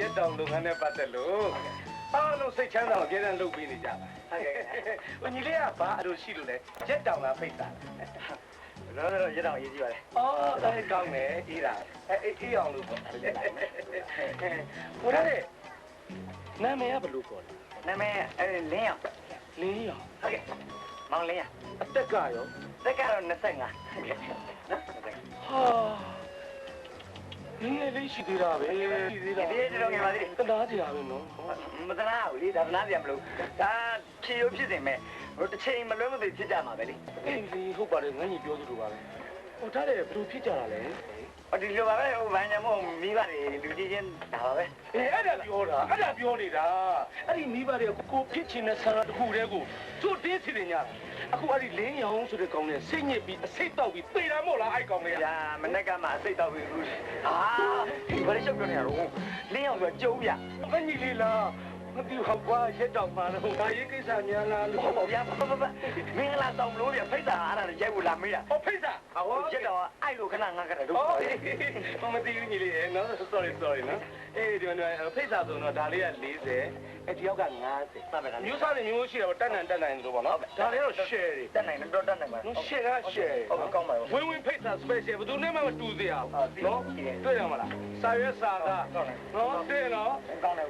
ရက်တောင်လုပ်ငန်းနဲ့ပတ်သက်လို့အားလုံးစိတ်ချမ်းသာအောင်အများနဲ့လုပ်ပေးနေကြပါဟုတ်ကဲ့။ညီလေးကဘာအလိုရှိလို့လဲရက်တောင်လားဖိတ်တာလား။တော့ရက်တောင်ရေးကြည့်ပါလေ။အော်ဒါကောင်းတယ်အေးတာအေးအောင်လို့ပေါ့။ဟိုတဲ့နာမည်ကဘယ်လိုခေါ်လဲ။နာမည်လင်းရောင်။လင်းရောင်။ဟုတ်ကဲ့။မောင်လင်းရောင်။အသက်ကရော။သက်ကတော့25။ဟုတ်ကဲ့။နော်။ဟာဒီလေးရှိသေးတာပဲရှိသေးတာဒီတော့ငယ်ပါသေးတယ်တနာကြရပဲနော်မတနာဘူးလေဒါတနာကြမလို့ဒါဖြေရဖြစ်နေမယ်ဟိုတစ်ချိန်မလွဲမသွေဖြစ်ကြမှာပဲလေအေးဒီဟုတ်ပါတယ်ငန်းကြီးပြောသလိုပါပဲဟိုထားတယ်ဘယ်လိုဖြစ်ကြတာလဲဟိုဒီလိုပါပဲဟိုဘာညာမို့မိဘတွေလူကြီးချင်းဒါပါပဲအေးအဲ့ဒါပြောနေတာအဲ့ဒီမိဘတွေကိုဖြစ်ချင်တဲ့ဆန္ဒတစ်ခုတည်းကိုသူ့တင်းစီနေကြအခုအဲ့ဒီလင်းရောင်ဆိုတဲ့ကောင်နဲ့စိတ်ညစ်ပြီးအစိတ်တောက်ပြီးသေတာမို့လားအဲ့ကောင်လေးညာမနေ့ကမှအစိတ်တောက်ပြီးဘူးဒီဘာလို့ရှောက်ပြောနေရတော့လင်းရောင်ဆိုကြုံးပြမကြီးလေးလားမသိဟုတ်ကွာရက်တောက်မှာတော့ဒါရေးကိစ္စညာလားလို့ဟုတ်ပါဗျာမင်္ဂလာဆောင်လို့ပြဖိတ်တာအားရတယ်ရိုက်ဖို့လာမေးတာဟောဖိတ်တာဟောရက်တောက်အဲ့လိုခဏငါကတည်းကမသိဘူးညီလေးနော် sorry နော်အေးဒီမှာဖိတ်တာဆိုတော့ဒါလေးက40အဲ့ဒီယောက်က50မျိုးစားနေမျိုးရှိတော့တက်နိုင်လို့ပေါ့နော်ဒါလေးတော့ share တွေတက်နိုင်တော့တက်နိုင်ပါနော် share ဟုတ်ကောင်းပါဘူးဝင်းဖိတ်တာ special ဘယ်သူနဲ့မှမတူသေးအောင်နော်တွေ့ရမလားစာရွက်စာကနော်တွေ့နော်ကောင်းတယ်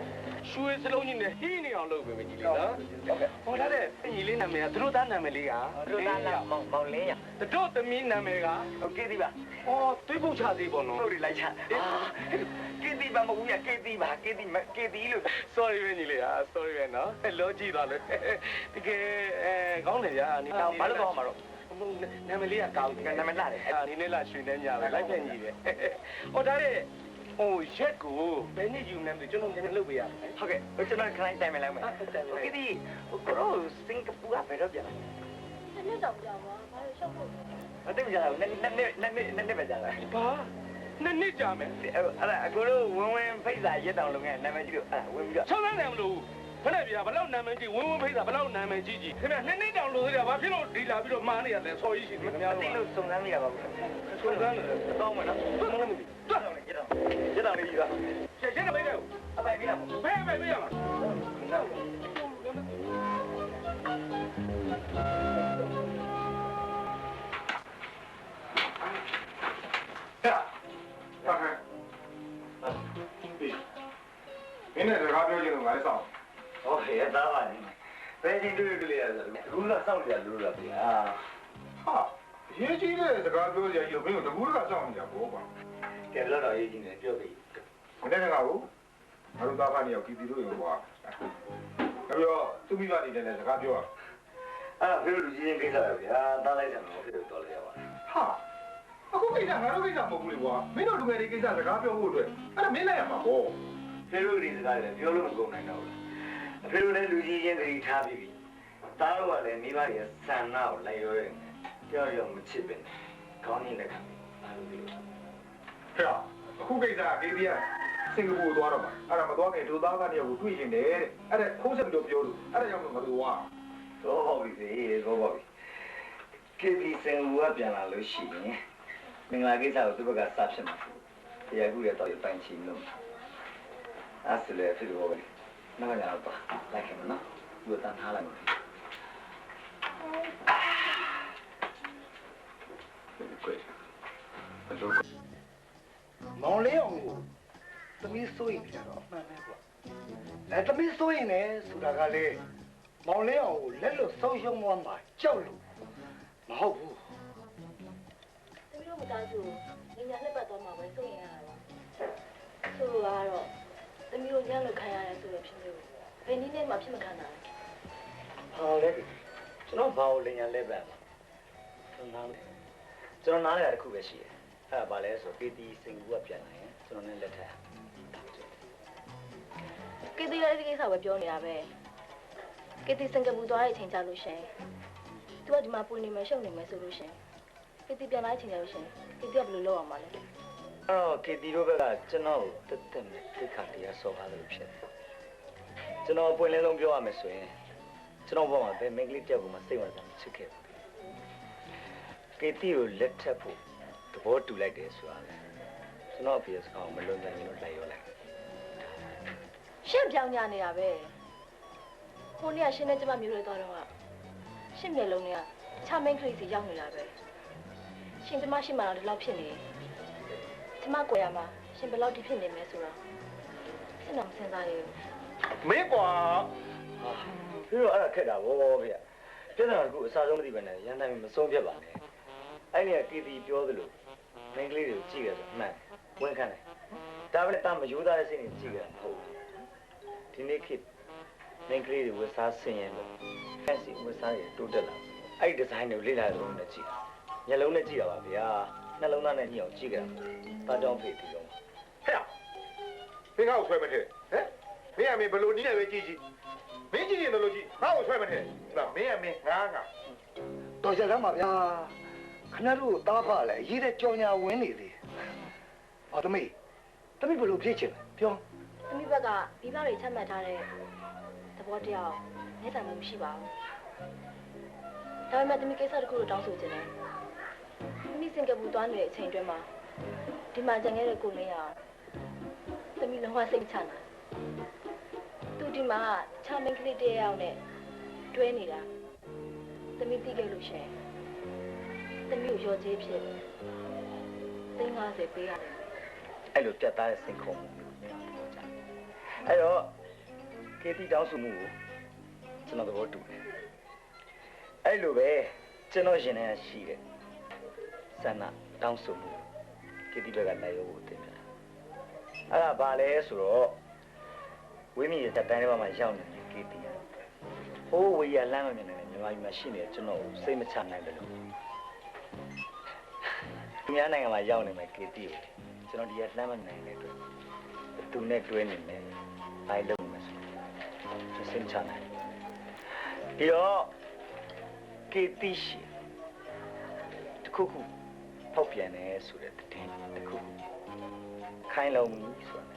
ရွှေစလုံးကြီးနဲ့ဟင်းနေအောင်လုပ်ပေးမယ်ညီလေးနော်ဟုတ်ကဲ့ဟောထားတဲ့ညီလေးနာမည်ကသူတို့သားနာမည်လေးကသူတို့သားလားမောင်လင်းရသူတို့သမီးနာမည်ကဟုတ်ကဲ့ဒီပါအော်တွေးဖို့ချသေးပေါ့နော်ဟုတ်ပြီလိုက်ချကေတီပါမဟုတ်ဘူးညကေတီပါကေတီလို့ sorry ပဲညီလေးဟာ sorry ပဲနော်လောကြည့်သွားလို့တကယ်ကောင်းတယ်ဗျာဒီတောင်ဘာလို့ကောင်းမှာတော့နာမည်လေးကကောင်းတယ်နာမည်လာတယ်ဒီနေ့လာရွှေနေညပဲလိုက်ပြန်ညီတယ်ဟောဒါတဲ့ဟိုရက်ကိုဘယ်နှစ်ယူနေလဲကျွန်တော်ပြန်လုပ်ပေးရမယ်ဟုတ်ကဲ့ကျွန်တော်ခလိုင်းတိုင်မယ်လိုက်မယ်ကေတီကိုရောစင်ကာပူကဘယ်တော့ပြန်လဲနှစ်တော့ပြန်ပါဘာလို့ရှောက်ဖို့မသိကြဘူးနှစ်ပဲကြာတာဘာနှစ်ကြာမယ်အဲ့ဒါအကိုတို့ဝင်းဖိတ်စာရက်တောင်လုံးငယ်နာမည်ကြီးလို့အဲ့ဒါဝင်ပြီးတော့6လမ်းမလို့ခဏပြဘယ်လောက်နာမည်ကြီးဝင်းဖိတ်စာဘယ်လောက်နာမည်ကြီးခင်ဗျနှစ်တောင်လို့ဆိုတာဘာဖြစ်လို့ဒီလာပြီးတော့မှားနေရတယ်ဆော်ကြီးရှိတယ်ခင်ဗျားတို့သိလို့စုံစမ်းနေရပါဘူးစုံစမ်းတယ်တောင်းမယ်နော်မလို့မသိတွတ်ရက်တောင်လေးကြီးပါရက်တောင်လေးတယ်အပိုင်ပြီးလားဘယ်ရမှာမင်းနဲ့စကားပြောချင်လို့ငါလည်းစောင့်။ဟုတ်ကဲ့သားပါနေ။ဘယ်ချင်းတွေ့ကြလဲဆိုတော့အခုတော့စောင့်ကြလို့လားဗျာ။ဟာရေးကြီးတဲ့စကားပြောကြရမင်းတို့တကူးတကစောင့်နေကြဘောကွာ။ကဲတော့ရေးကြီးနေပြောပြီ။မနေ့ကကိုငါတို့သားပါနေရောကီတီတို့ရောကွာ။ပြီးတော့သူ့မိဘတွေနဲ့စကားပြောရ။အဲ့ဒါဖေတို့လူကြီးချင်းကိစ္စပဲဗျာ။သားလိုက်တယ်တော့ဖေတို့တော်လိုက်ရပါဟာအခုကိစ္စငါတို့ကိစ္စမဟုတ်ဘူးလေကွာ။မင်းတို့လူငယ်တွေကိစ္စစကားပြောဖို့အတွက်အဲ့ဒါမင်းလိုက်ရမှာပေါ့။ဖေတို့ဒီစကားလည်းပြောလို့မကုန်နိုင်တော့ဘူး။ဖေတို့လည်းလူကြီးချင်းတည်းထားပြီးပြီ။သားတို့ကလည်းမိဘရဲ့ဆန္ဒကိုလိုက်ရွေးပြောရမချစ်ပဲ။ခေါင်းကြီးလက်ခံအားလို့ဒီလို။ဟဲ့အခုကိစ္စကေးဒီကစင်ကာပူသွားတော့မှာ။အဲ့ဒါမသွားခင်ဒုသားကနေကိုတွေ့ရင်တယ်တဲ့။အဲ့ဒါခိုးဆက်ပြီးပြောလို့အဲ့ဒါကြောင့်မလို့ဝါ။တော့ဟုတ်ပြီတော့ဟုတ်ပြီ။ကေးဒီစင်ကာပူကပြန်လာလို့ရှိရင်မင်္ဂလာကိစ္စကိုသူ့ဘက်ကစဖြစ်မှာ။တရားကူရဲ့တော့ရပိုင်းချင်လို့အဲ့ဒါလည်းဖြစ်တော့ပဲနားကြတော့လိုက်ခင်နော်သူတန်းထားလိုက်မယ်မောင်လေးအောင်ကိုသမီးစိုးရင်ကြတော့မှန်ပဲကွာအဲ့သမီးစိုးရင်လည်းဆိုတာကလေမောင်လေးအောင်ကိုလက်လွတ်ဆုံးရှုံးသွားမှာကြောက်လို့မဟုတ်ဘူးသမီးတို့မသားစုငညာလက်ပတ်သွားမှာပဲစိုးရင်ရတာပါဆိုတော့သမီးတို့ညံ့လို့ခံရတယ်ဆိုရင်ဖြစ်မျိုးဘယ်နည်းနဲ့မှဖြစ်မခံနိုင်ဘူးဟောလေကျွန်တော်ဘာလို့လင်ညာလက်ပတ်ကျွန်တော်နားလဲတစ်ခုပဲရှိတယ်အဲ့ဒါဘာလဲဆိုကေတီစင်ကူကပြန်လာရင်ကျွန်တော်နဲ့လက်ထပ်ကေတီရဲ့ဒီကိစ္စပဲပြောနေတာပဲကေတီစင်ကာပူသွားတဲ့အချိန်ကြာလို့ရှင် သူကဒီမှာပွင့်နေမယ်ရှုပ်နေမယ်ဆိုလို့ရှင်ကေတီပြန်လာချင်တယ်လို့ရှင်ကေတီကဘယ်လိုလုပ်အောင်မလဲ အော်ကေတီတို့ဘက်ကကျွန်တော်ကိုတက်တက်နဲ့တိတ်ခါတရားဆော်ကားလို့ဖြစ်တယ်ကျွန်တော်ပွင့်လင်းဆုံးပြောရမယ်ဆိုရင်ကျွန်တော်ဘောမှာဘယ်မိန်းကလေးတယောက်ကိုမှစိတ်ဝင်စားမချစ်ခဲ့ဘူးကေတီကိုလက်ထပ်ဖို့သဘောတူလိုက်တယ်ဆိုတာလေကျွန်တော်အဖေစကားကိုမလွန်နိုင်ဘူးလို့လိုက်ရောလိုက် ရှင့်ပြောင်းညနေတာပဲကိုနေ့ကရှင်းနေကျမမျိုးတွေတော့တော့ရှင့်မျက်လုံးတွေကချမင်းကလေးစီရောက်နေတာပဲရှင်ကျမရှိမှတော့ဒီလောက်ဖြစ်နေကျမကိုရမှာရှင်ဘယ်လောက်ဒီဖြစ်နေမလဲဆိုတော့စဉ်းတော့မစဉ်းစားရဘူး မင်းကွာ ပြီးတော့အဲ့ဒါခက်တာဗောဗျပြဿနာကအစားဆုံးမသိပဲနဲ့ရန်တိုင်းမဆုံးဖြတ်ပါနဲ့အဲ့ဒီကကေတီပြောသလိုမိန်းကလေးတွေကိုကြည့်ရဆိုအမှန်ဝန်ခံတယ်ဒါပဲတာမယူသားတဲ့စိတ်နဲ့ကြည့်ရတာမဟုတ်ဘူးဒီနေ့ခေတ်မိန်းကလေးတွေဝတ်စားဆင်ရင်လို့ဖက်စီဝတ်စားတွေတိုးတက်လာအဲ့ဒီဒီဇိုင်းတွေကိုလေ့လာရုံနဲ့ကြည့်တာမျက်လုံးနဲ့ကြည့်တာပါဗျာနှလုံးသားနဲ့ညှိအောင်ကြည့်ကြတာတာကြောင့်ဖေးဒီတော့ ဟဲ့မင်းငါ့ကိုဆွဲမထည့်ဟမ်မင်းကမင်းဘလို့နီးနေပဲကြည့်ကြည့်မင်းကြည့်ရင်လို့ကြည့်ငါ့ကိုဆွဲမထည့်ဒါမင်းကမင်းငါတော်ကြမ်းပါဗျာခင်ဗျားတို့တားဖလဲရေးတဲ့ကြောင်ညာဝင်းနေသေးဟောသမီးဘယ်လိုဖြစ်ချင်လဲပြော သမီးဘက်ကဒီဘက်တွေချက်မှတ်ထားတဲ့သဘောတရားမျက်စာမှုမရှိပါဘူးဒါပေမဲ့သမီးကိစ္စတစ်ခုတော့တောင်းဆိုချင်တယ်သမီးစင်ကာပူသွားနေတဲ့အချိန်တွင်းမှာဒီမှာကြံခဲ့တဲ့ကိုလင်းရအောင်သမီးလုံးဝစိတ်ချမ်းသာသူဒီမှာချမင်းကလေးတယောက်နဲ့တွဲနေတာသမီးသိခဲ့လို့ရှိရင်သမီးကိုရော်ကြေးဖြစ်350ပေးရတယ် အဲ့လိုပြတ်သားတဲ့စိတ်ခုံမှုအဲ့တော့ကေတီတောင်းဆိုမှုကိုကျွန်တော်သဘောတူတယ်အဲ့လိုပဲကျွန်တော်ရင်ထဲရှိတယ်ဆန္ဒတောင်းဆိုမှုကေတီဘက်ကလိုက်ရောဖို့တင်ပြတာအဲ့ဒါဘာလဲဆိုတော့ဝင်းမီရဲ့တိုင်းထဲမှာရောက်နေတယ်ကေတီကဟိုးဝေးရလမ်းမမြင်နိုင်တဲ့မြန်မာပြည်မှာရှိနေတဲ့ကျွန်တော်ကိုစိတ်မချနိုင်တယ်လို့သူများနိုင်ငံမှာရောက်နေမယ်ကေတီကိုကျွန်တော်ဒီကလမ်းမနိုင်တဲ့အတွက်သူနဲ့တွဲနေမယ်ဘိုင်လုံးမယ်ဆိုစိတ်ချနိုင်ပြီးတော့ကေတီရှိတခုခုဖောက်ပြန်နေဆိုတဲ့တဲ့တခုခိုင်းလုံးပြီဆိုတာ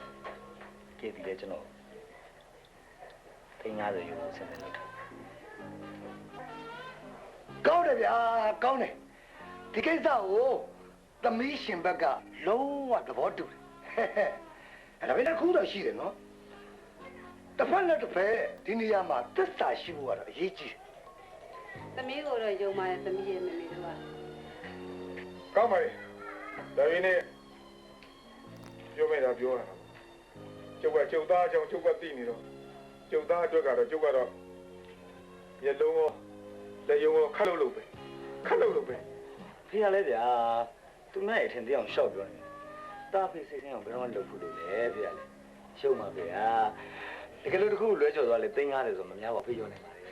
ကေတီလည်းကျွန်တော်350ယူစနေလို့ ကောင်းတယ်ဗျာကောင်းတယ်ဒီကိစ္စကိုသမီးရှင်ဘက်ကလုံးဝသဘောတူတယ်အဲ့ဒါပဲတစ်ခုတော့ရှိတယ်နော်တစ်ဖက်နဲ့တစ်ဖက်ဒီနေရာမှာသစ္စာရှိဖို့ကတော့အရေးကြီးတယ် သမီးကိုတော့ယုံပါတယ်သမီးရဲ့မမေတို့က ကောင်းပါလေဒါရင်းနဲ့ပြောမိတာပြောရတာကျုပ်ကကျုပ်သားအကြောင်းကျုပ်ကသိနေတော့ကျုပ်သားအတွက်ကတော့ကျုပ်ကတော့မျက်လုံးရောလက်ရုံရောခတ်လို့ပဲခတ်လို့ပဲ ဖေးရလဲဗျာသူနဲ့အထင်သေးအောင်ရှော့ပြောနေတာဖေးစိတ်ဆင်းအောင်ဘယ်တော့မှလုပ်ဖို့လို့လဲဖေးရလဲရှုံးပါဗျာတကယ်လို့တခုလွဲချော်သွားလေ350ဆိုမများပါဖေးရောနေပါလေ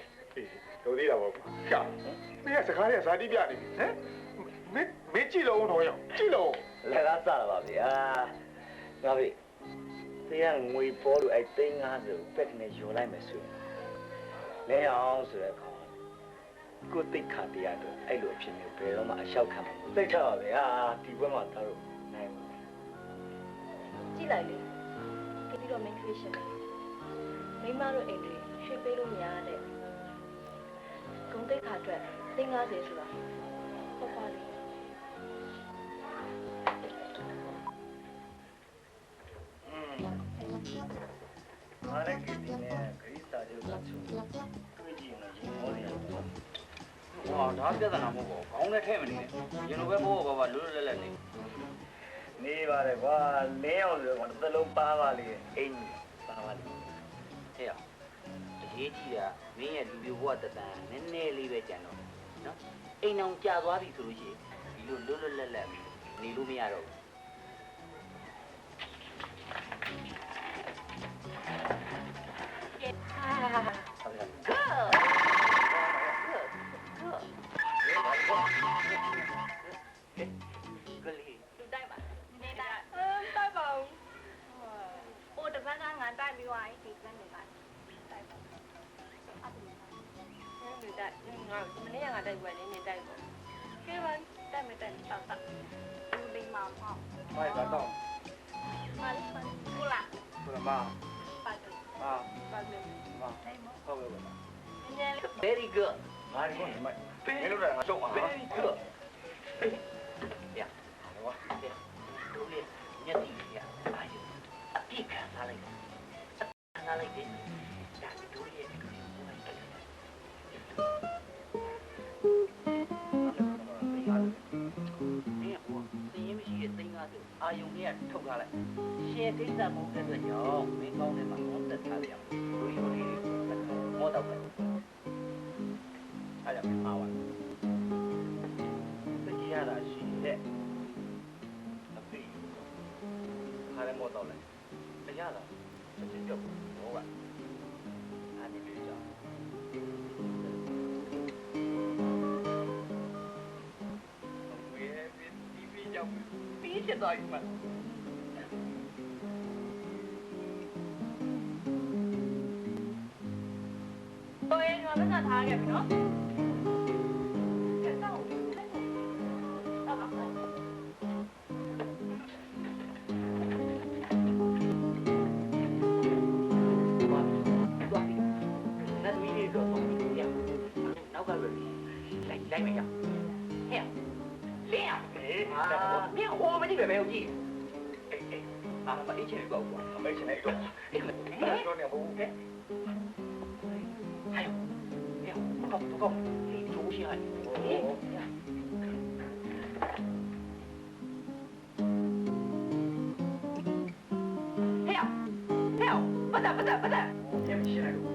တို့သေးတာပေါ့ရှာမင်းကစကားတွေကဇာတိပြနေပြီဟမ်မင်းကြည့်လို့တော့ရောကြည့်လို့ လက်ကားစတာပါဗျာငါဖေးဖေးကငွေပေါ်လို့အဲ့350ကိုပက်ကနေယူလိုက်မယ်ဆိုရင်လဲအောင်ဆိုတဲ့အခါကိုတိတ်ခါတရားတော့အဲ့လိုအဖြစ်မျိုးဘယ်တော့မှအလျှောက်ခံမှာမဟုတ်သိချပါဗျာဒီဘက်မှာသားတို့နိုင်ပါ ကြည့်လိုက်လေကေတီတော့ main creation ပဲမိမတို့အိမ်တွေရွှေ့ပေးလို့မရတဲ့ဂုံတိတ်ခါအတွက်350ဆိုတာဟုတ်ပါလေ မာရကီဒီနဲ့ဂရိစာချုပ်ကချုပ်တွေ့ကြည့်ရင်ရင်မောနေရတယ် ။ဟာဒါပြဿနာမဟုတ်ပါဘူး။ခေါင်းနဲ့ထဲမနေနဲ့။ရင်လိုပဲဘောဘောဘာလွတ်လွတ်လပ်လပ်နေ နေပါတယ်ကွာလင်းအောင်ဆိုတော့တစ်လုံးပါပါလေအိမ်ပါပါလေ ။ဟဲ့ရ။အရေးကြီးတာမင်းရဲ့လူပြိုဘဝတတန်နည်းနည်းလေးပဲကြံတော့နော်။အိမ်အောင်ကြာသွားပြီဆိုလို့ရှိရင်ဒီလိုလွတ်လွတ်လပ်လပ်နေလို့မရတော့ဘူး။ တိုက်ပါနေတိုက်တိုက်ပါဦးဟိုတစ်ဖက်ကငါတိုက်ပြီးသွားရင်ဒီဖက်နေတိုက်တိုက်ပါအဲ့ဒီတိုက်င မနေ့ကတိုက်ပွဲနေနေတိုက်ပေါ့ကဲပါတိုက်မတိုက်တောက်တာဘူးလိမ္မာမောက် မိုက်ကတော့ ပါလိမ့်ဘူးလား ဘယ်မှာ ပါတယ် အာ ပါတယ် အာဟုတ်ကဲ့ နည်း very good ငါဒီကောမိုက်မင်းတို့လည်းငါတော့မှာ very good ရဟောတို့လေညက်တီရအာယအပြစ်ခံစားလိုက်ခံစားလိုက်တယ်ဒါတို့ရဲ့ဒီလိုအာယုံကြီးကထုတ်ထားလိုက်ရှယ်ကိစ္စမဟုတ်တဲ့အတွက်ကြောင့်မင်းကောင်းတဲ့မှာမောတက်ထားပြန်လူရိုးလေးမောတော့ပဲအားရမှာပါတကြီးရတာရှိတဲ့အဖေခါလည်းမောတော့လိုက်တရားလားတစ်ချက်ပြောဘောကအားနေပြီကြောင့်ဝေးပြီးကြောင့်ပြီးချက်တော့မှ ကိုယ်ကပတ်သက်ထားခဲ့ပြီနော် လိုက်မရဟဲ့လင်းမင်းဟိုမကြည့်ပဲမဟုတ်ကြည့်အေးအာမအေးချင်တော့ကွာမအေးချင်လိုက်တော့အေးတော့နေဘူးဟဲ့ဟဲ့တော့ဒီချိုးရှိရပတ်တာညမရှိလိုက်တော့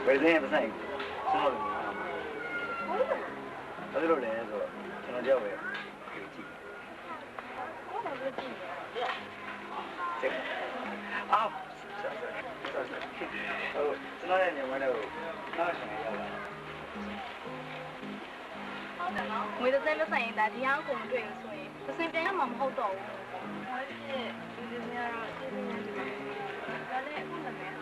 ဘယ်နဲ့ပတ်ဆိုင်ကျွန်တော်လည်းမရဘူးဘာလို့လဲဆိုတော့ကျွန်တော်ကြောက်ပဲကြည့်အာကျွန်တော်ရဲ့ညမတော့နောက်ရှင်ရောက်လာ ဟုတ်တယ်နော်ငွေတစ်စင်းမဆိုင်ရင်ဒါဒီအောင်ကုန်တွေ့ဆိုရင်တစ်စင်းပြန်ရမှာမဟုတ်တော့ဘူးဘာဖြစ်ဒီစင်းကတော့ဒီစင်းနဲ့ဒီမှာဒါလည်းအခုလည်းမယ်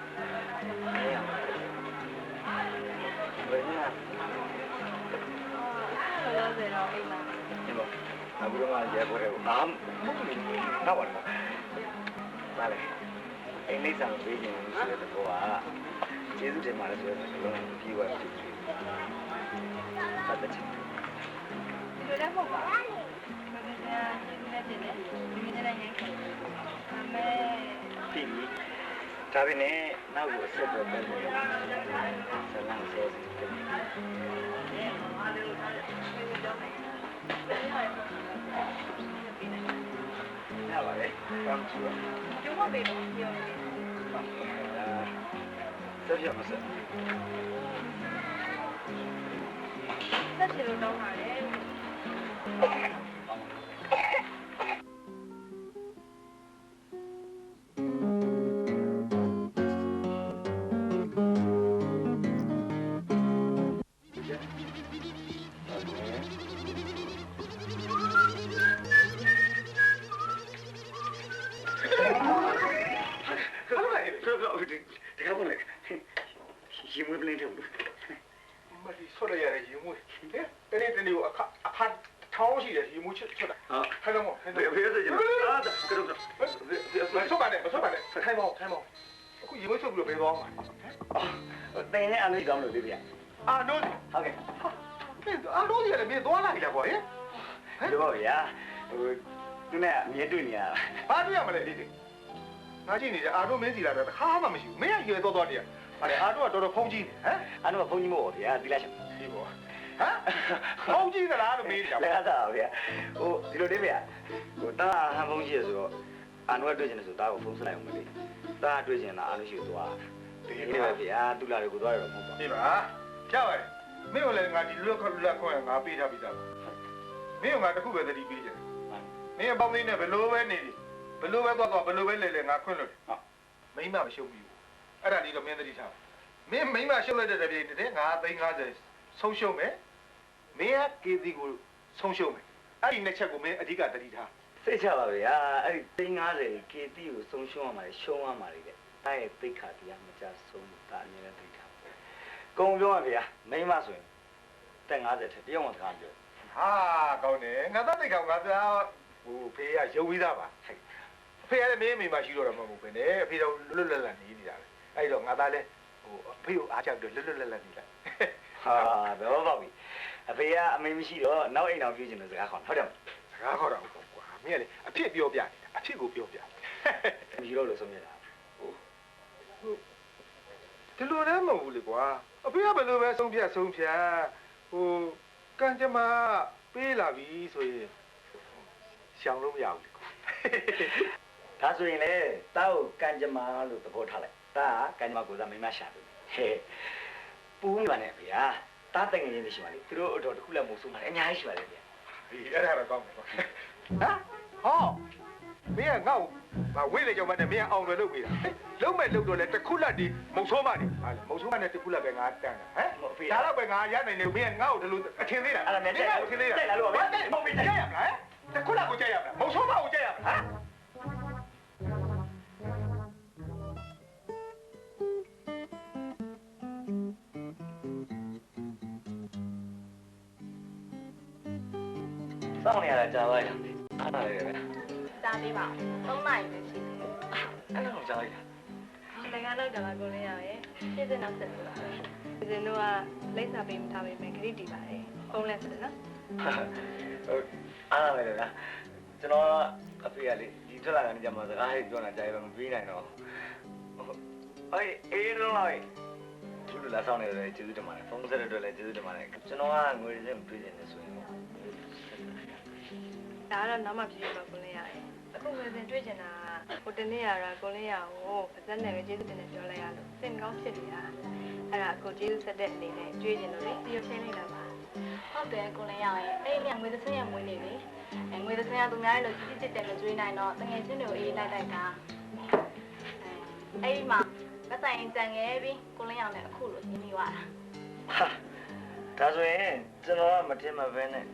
ဘယ်နဲ့ လောလောဆယ်တော့အိမ်မှာ ဒီလိုအခုတော့ရဲဘော်ရဲ့အာမဟုတ်ဘူးတော့ပါတော့ပါလေအိမ်လိမ့်ဆောင်ပေးခြင်းဆိုတဲ့ကောကကျေးဇူးတင်ပါတယ်ဆိုတော့ကျွန်တော်ပြီးသွားပြီပတ်သက်ချင် ဒီလိုလည်းမဟုတ်ပါဘူးဘာလဲဒီနေ့တင်တယ်ဒီနေ့လည်းရင်းခဲ့အမေ ပြီဒါပေမဲ့နောက်ကိုဆက်တော့ပဲဆလန်းစေရပါတယ်ဘာမှမဆို ကျုံးမပေးဘူးပြောနေ ဆက်ရမစ ဆက်ချင်လို့တောင်းတာလေ ရေမွေးပလင်းတယ်ဘူး မဒီဆော်ရရရေမွေးတနေ့တနေ့ကိုအခါထောင်းရှိတယ်ရေမွေးချက်တာထိုင်တော့မော ဘယ်ဆိုကြလားကတော့မဆော့ပါနဲ့ထိုင်မောအခုရေမွေးချက်ပြီးတော့ဘယ်သွားမှာ တင်နဲ့အမေကောင်းလို့ပြပြ အာနိုး ဟုတ်ကဲ့ အာနိုးကြီးလည်းမင်းသွားလာပြီလားကွာဟင် ဒီဘောဗျာဟိုသူနဲ့အမြဲတွေ့နေရတာ ဘာတွေ့ရမလဲဒီငါကြည့်နေကြအာနိုးမင်းစီလာတော့တစ်ခါမှမရှိဘူးမင်းကရွယ်သွားတည်းဟာလေအာနိုးကတော်တော်ဖုံးကြီးနေဟမ် အဲ့တော့ဘုန်းကြီးမို့ဗျာဒီလားချက် ဒီဘော ဟမ်ဟုတ်ကြည့်သလားလို့မေးကြပါ လက်သားပါဗျာဟိုဒီလိုလေးဗျာဟိုတာဟန်ဖုန်းရှိရဆိုတော့အာနုကတွေ့ချင်တယ်ဆိုတာကိုဖုန်းဆက်လိုက်အောင်မလေးတာတွေ့ချင်တာအာနုရှိသွားဒီလိုပဲဗျာတူလာတွေကိုသွားရတော့မဟုတ်ပါဘူး ဒီပါကြောက်ရတယ်မင်းကလည်းငါဒီလွတ်ခွင့်ငါပေးထားပြီးသားမင်းကငါတခုပဲသတိပေးချင်မင်းအပေါင်းလေးနဲ့ဘယ်လိုပဲနေဘယ်လိုပဲသွားဘယ်လိုပဲလဲငါခွင့်လို့ဟုတ်မိမမရှုပ်ဘူးအဲ့ဒါလေးတော့မင်းသတိထားမင်းမိမရှုပ်လိုက်တဲ့တပြိုင်တည်းငါ350ဆုံးရှုံးမယ်မင်းကကေတီကိုဆုံးရှုံးမယ်အဲ့ဒီနှစ်ချက်ကိုမင်းအဓိကသတိထား စိတ်ချပါဗျာအဲ့ဒီ350 KT ကိုဆုံးရှုံးရမှာလေရှုံးရမှာလေတဲ့တာရဲ့သိခါတရားမကြဆုံးတာအမြဲတမ်းသိထားကုံပြောပါဗျာမိမဆိုရင်တက်50ထက်တယောက်မှစကားပြော ဟာကောင်းတယ်ငါသားတိတ်ကောင်ငါသားဟိုဖေးကရုပ်ပြီးသားပါအဖေကလည်းမင်းမိမရှိတော့တော့မဟုတ်ဘူးပဲအဖေတော့လွတ်လပ်လပ်နေနေတာပဲအဲ့တော့ငါသားလည်းဟိုအဖေကိုအားချပြီးလွတ်လပ်လပ်နေလိုက် ဟာတော့ပေါ့ပြီအဖေကအမေမရှိတော့နောက်အိမ်အောင်ပြေးချင်လို့စကားခေါ်ဟုတ်တယ် စကားခေါ်တာဟုတ်ကွာမင်းကလေအဖြစ်ပြောပြနေတာအဖြစ်ကိုပြောပြ မရှိတော့လို့ဆုံးပြတာ ဒီလိုလည်းမဟုတ်ဘူးလေကွာအဖေကဘယ်လိုပဲဆုံးဖြတ်ဟိုကံကြမ္မာပေးလာပြီဆိုရင်ရှောင်လို့မရဘူးလေကွာ ဒါဆိုရင်လေတာကိုကံကြမ္မာလို့သဘောထားလိုက်တာကကံကြမ္မာကိုသာမိမရှာတယ်ဟဲ့ပူးပါနဲ့ဗျာတာတိုင်ငင်းနေရှိပါလေသူတို့အတော်တစ်ခုလည်းမဟုတ်ဆုံးပါလေအများကြီးရှိပါလေဗျာ ဒီအဲ့ဒါတော့ကောင်းတယ်ကွာဟမ်ဟောမင်းကငါ့ကိုဝိလေကြောင့်မနဲ့မင်းကအောင်တယ်လုပ်ပေးတာလုံးမဲ့လုပ်တော့လေတစ်ခုလက်ဒီမုံဆိုးမနေဟာမုံဆိုးမနဲ့တစ်ခုလက်ပဲငါတန်းတာဟမ်ဒါတော့ပဲငါရနိုင်တယ်မင်းကငါ့ကိုဒီလိုအထင်သေးတာ အဲ့ဒါမြန်ကြိုက် အထင်သေးတာ ကြိုက်လာလို့ဗျာ မဟုတ်ဘူးကြိုက်ရမလားတစ်ခုလက်ကိုကြိုက်ရမလားမုံဆိုးမကိုကြိုက်ရမလားဟမ် စောင့်နေရတာကြာသွားရင်အားလာတယ်ဗျာ ကြားပေးပါ3နိုင်ပဲရှိသေးတယ် အဲ့လိုကြာလိုက်တာ တန်ခါတော့ကြာလာကုန်လေးရရဲ့ပြည့်စင်နောက်ဆက်လို့ပါဒီစင်တို့ကလိမ့်စာပေးမထားပေးမယ်ခရစ်တီပါတယ်ဖုန်းလက်ဆက်တယ်နော် ဟုတ်အားလာတယ်ဗျာကျွန်တော်အဖေကလေဒီထွက်လာကနေကြမှာစကားလေးပြောတာကြာရမပြီးနိုင်တော့အေးလုံးလိုက်သူတို့လာဆောင်နေတယ်ကျေးဇူးတင်ပါတယ်ဖုန်းဆက်တဲ့အတွက်လည်းကျေးဇူးတင်ပါတယ်ကျွန်တော်ကငွေတွေနဲ့မတွေ့နေတယ်ဆိုရင် ဒါကတော့နောက်မှပြည့်ပါကုန်လေးရရဲ့အခုငွေစင်တွေ့ကျင်တာဟိုတနေ့ရတာကုန်လေးရကိုပါဇက်နဲ့ပဲကျေးဇူးတင်နေပြောလိုက်ရလို့စင်ကောင်းဖြစ်နေတာအဲ့ဒါအခုကျေးဇူးဆက်တဲ့အနေနဲ့ကြွေးကျင်လို့လေပြီးတော့ရှင်းလိုက်တာပါဟုတ်တယ်ကုန်လေးရရဲ့အဲ့ဒီငွေစင်ရမွေးနေလေငွေစင်ရသူများလို့ကြီးကြီးတက်တက်မကြွေးနိုင်တော့တငယ်ချင်းတွေကိုအေးလိုက်တာအဲ့ဒီမှာမဆိုင်ကြံခဲ့ပြီးကိုလင်းအောင်လည်းအခုလိုရှင်းပြီးသွားတာ ဒါဆိုရင်ကျွန်တော်ကမထင်မှပဲနဲ့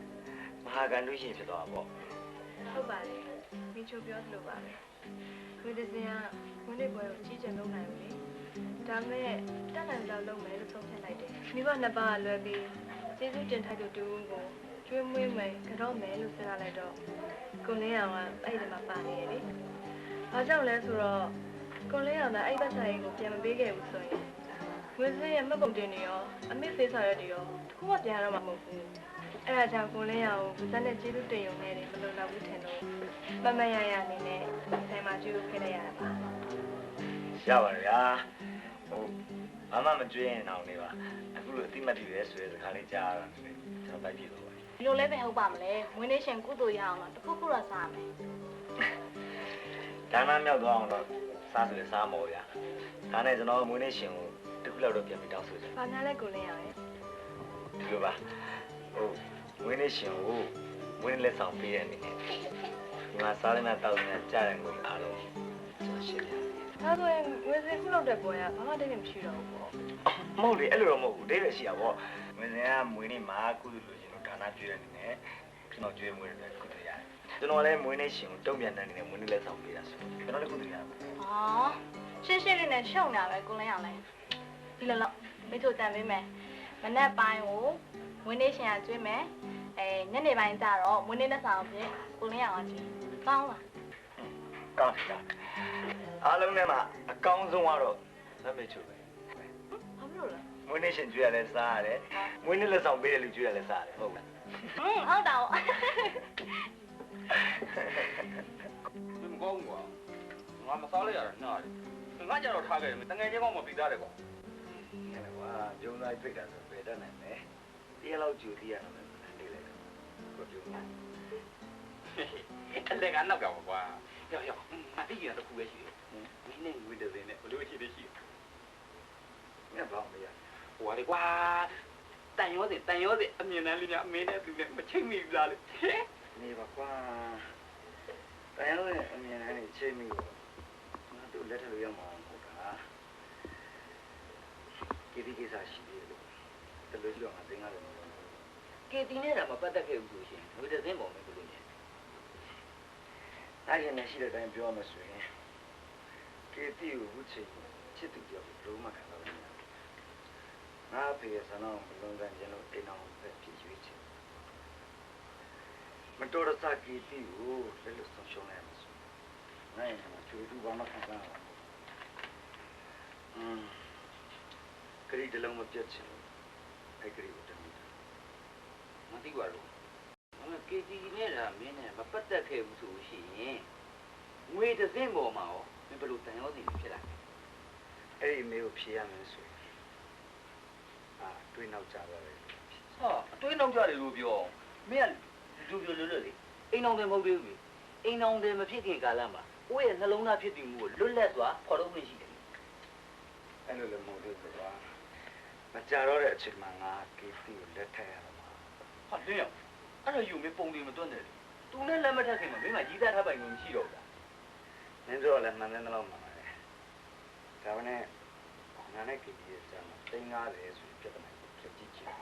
မဟာကန်လူရှင်ဖြစ်သွားတာပေါ့ ဟုတ်ပါတယ်မိချိုပြောသလိုပါပဲဝိဒစင်ကဝင်းနေပွဲကိုကြီးကျယ်လုပ်နိုင်ဘူးလေဒါမဲ့တက်နိုင်လောက်လုပ်မယ်လို့ဆုံးဖြတ်လိုက်တယ်မိဘနှစ်ပါးလွယ်ပြီးကျေးဇူးတင်ထိုက်တဲ့တူကိုကျွေးမွေးမယ်ကြောက်မယ်လို့စဉ်းစားလိုက်တော့ကိုလင်းအောင်ကအဲ့ဒီမှာပါနေရလေဘာကြောင့်လဲဆိုတော့ကိုလင်းအောင်ကအဲ့ဘက်ဆိုင်ကိုပြန်မပေးခဲ့ဘူးဆိုရင်ဝင်းစင်ရဲ့မှတ်ပုံတင်နေရောအမေဖေးစာရွက်တွေရောတခုမှပြန်ရတော့မှာမဟုတ်ဘူးအဲ့ဒါကြောင့်ကိုလင်းအောင်ကိုစက်နဲ့ကျေးဇူးတင်ရုံနဲ့မလုံလောက်ဘူးထင်လို့မမရရအနေနဲ့ဆိုင်မှာကျေးဇူးခဲ့လိုက်ရတာပါ ရပါတယ်ဗျာဟိုမမမကြွေးရင်အောင်နေပါအခုလိုအတိမတ်တွေရဲဆိုတဲ့စကားလေးကြားရတာလေကျွန်တော်တိုက်ပြလို့ပါ ဒီလိုလည်းပဲဟုတ်ပါမလဲဝင်းနေရှင်ကုသိုလ်ရအောင်တော့တစ်ခုခုတော့စားမယ် ဒါမှမြောက်သွားအောင်တော့စားဆိုရင်စားမော်ဗျာဒါနဲ့ကျွန်တော်မွေးနေ့ရှင်ကိုတခုလောက်တော့ပြန်ပြီးတောင်းဆိုချင် ။ဘာများလဲကိုလင်းရရဲ့ ဒီလိုပါဟိုမွေးနေ့ရှင်ကိုမွေးနေ့လက်ဆောင်ပေးတဲ့အနေနဲ့ဒီမှာစားရမယ့်တောင်းနေတဲ့ကြားတဲ့ငွေအားလုံးကျွန်တော်ရှင်းပြ ။ဒါဆိုရင်ငွေစင်ခုလောက်တဲ့ပွဲကဘာမှတည်းမရှိတော့ဘူးပေါ့ မဟုတ်လေအဲ့လိုတော့မဟုတ်ဘူးဒိဗယ်ရှိတာပေါ့မင်းစင်ကမွေးနေ့မှာကုသလိုရှင်တို့ဒါနကျွေးတဲ့အနေနဲ့ကျွန်တော်ကျွေးမွေးတယ်ကုသရတယ်ကျွန်တော်လည်းမွေးနေ့ရှင်ကိုတုံ့ပြန်တဲ့အနေနဲ့မွေးနေ့လက်ဆောင်ပေးတာဆိုကျွန်တော်လည်းကုသရတယ် ။ဟောရှင်းရှင်းလေးနဲ့ရှုံနေတာပဲကိုလင်းအောင်လဲ။ဒီလိုလောက်မိချိုတန်ပေးမယ်။မနက်ပိုင်းကိုဝင်းနေရှင်ကကျွေးမယ်။ညနေပိုင်းကျတော့ဝင်းနေလက်ဆောင်ဖြင့်ကိုလင်းအောင်ကျွေး။ကောင်းလား ကောင်းပြီအားလုံးထဲမှာအကောင်းဆုံးကတော့လက်မေချိုပဲ ။ဘာလို့လဲ မွေးနေ့ရှင်ကျွေးရလဲစားရတယ်မွေးနေ့လက်ဆောင်ပေးတဲ့လူကျွေးရလဲစားရတယ်ဟုတ်လား ။ဟုတ်တာပေါ့ ဒီမကောင်းကွာငါမစားလိုက်ရတာနားတယ်ငါကြတော့ထားခဲ့တယ်တငယ်ချင်းကောင်းမပြီးသားတယ်ကွာ အဲ့ဒါကွာဂျုံသားပြိတ်တာဆိုပဲတတ်နိုင်မယ်တရား လောက်ကြိုသိရတာပဲနေလိုက်ကိုပြောအဲ့လေကနောက်ကောင်ကွာရောက်မသိရတော့ခုပဲရှိတယ်မင်းနဲ့ငွေတဲ့စင်းနဲ့ဘလို့ရှိသေးရှိမင်းဘာမှမရဟိုလေကွာတန်ရောစီအမြင်တမ်းလေးများအမင်းနဲ့သူနဲ့မချိတ်မိဘူးလားလေနေပါကွာတန်ရောစီအမြင်တမ်းလေးချိတ်မိဘူးငါတို့လက်ထလို့ရမှာဟုတ်တာကိတိကိစ္စရှိသေးတယ်တလူကြီးတော့ငါသိငါလည်းမလုပ်ဘူးကေတီနဲ့တော့မပတ်သက်ခဲ့ဘူးဆိုရှင်ငွေတဲ့စင်းပေါ်မှာဘလို့ညအဲ့ဒီနဲ့ရှိတဲ့အတိုင်းပြောမှဆိုရင်ကေတီကိုဝှချင်ချစ်သူပြောလို့လုံးမခံတော့ဘူးငါဖေဆန္ဒမလုံးကန်ခြင်းလို့အိမ်အောင်ပဲဖြစ်ရွေးချင်မတော်တဆကေတီကိုလည်းလို့ဆုံးရှုံးလိုက်မှာဆိုနိုင်မှာချွေတူဘာမှခံစားရအောင်ခရီးတလုံးမပြတ်ချင်အဲ့ခရီးကိုတမ်းမသိပါဘူးကေတီနဲ့လားမင်းနဲ့မပတ်သက်ခဲ့ဘူးဆိုရှင်ငွေတစ်စင်းပေါ်မှာရောမင်းဘလို့တန်ရောစီဖြစ်လာအဲ့ဒီမေကိုဖြေရမယ်ဆိုတွေးနောက်ကြတော့လေဟာတွေးနောက်ကြတယ်လို့ပြောမင်းကလူပြောလွတ်လေအိမ်အောင်တယ်မဟုတ်သေးဘူးအိမ်အောင်တယ်မဖြစ်ခင်ကာလမှာကိုယ့်ရဲ့နှလုံးသားဖြစ်တည်မှုကိုလွတ်လပ်စွာဖော်ထုတ်ခွင့်ရှိတယ်အဲ့လိုလည်းမဟုတ်သေးဘူးကွာမကြတော့တဲ့အချိန်မှာငါကေတီကိုလက်ထပ်ရတော့မှာဟာလင်းရောက်အဲ့တော့ယူမပုံတွေမတွန်းတယ်သူနဲ့လက်မထက်ခင်မှာမင်းမကြီးသားထားပိုင်လို့မရှိတော့ဘူးမင်းတို့ကလည်းမှန်တယ်တော့မှန်ပါတယ်ဒါပေမဲ့ငါနဲ့ကေတီရဲ့စမ်း350ဆိုပြဿနာဖြစ်ကြည့်ချင်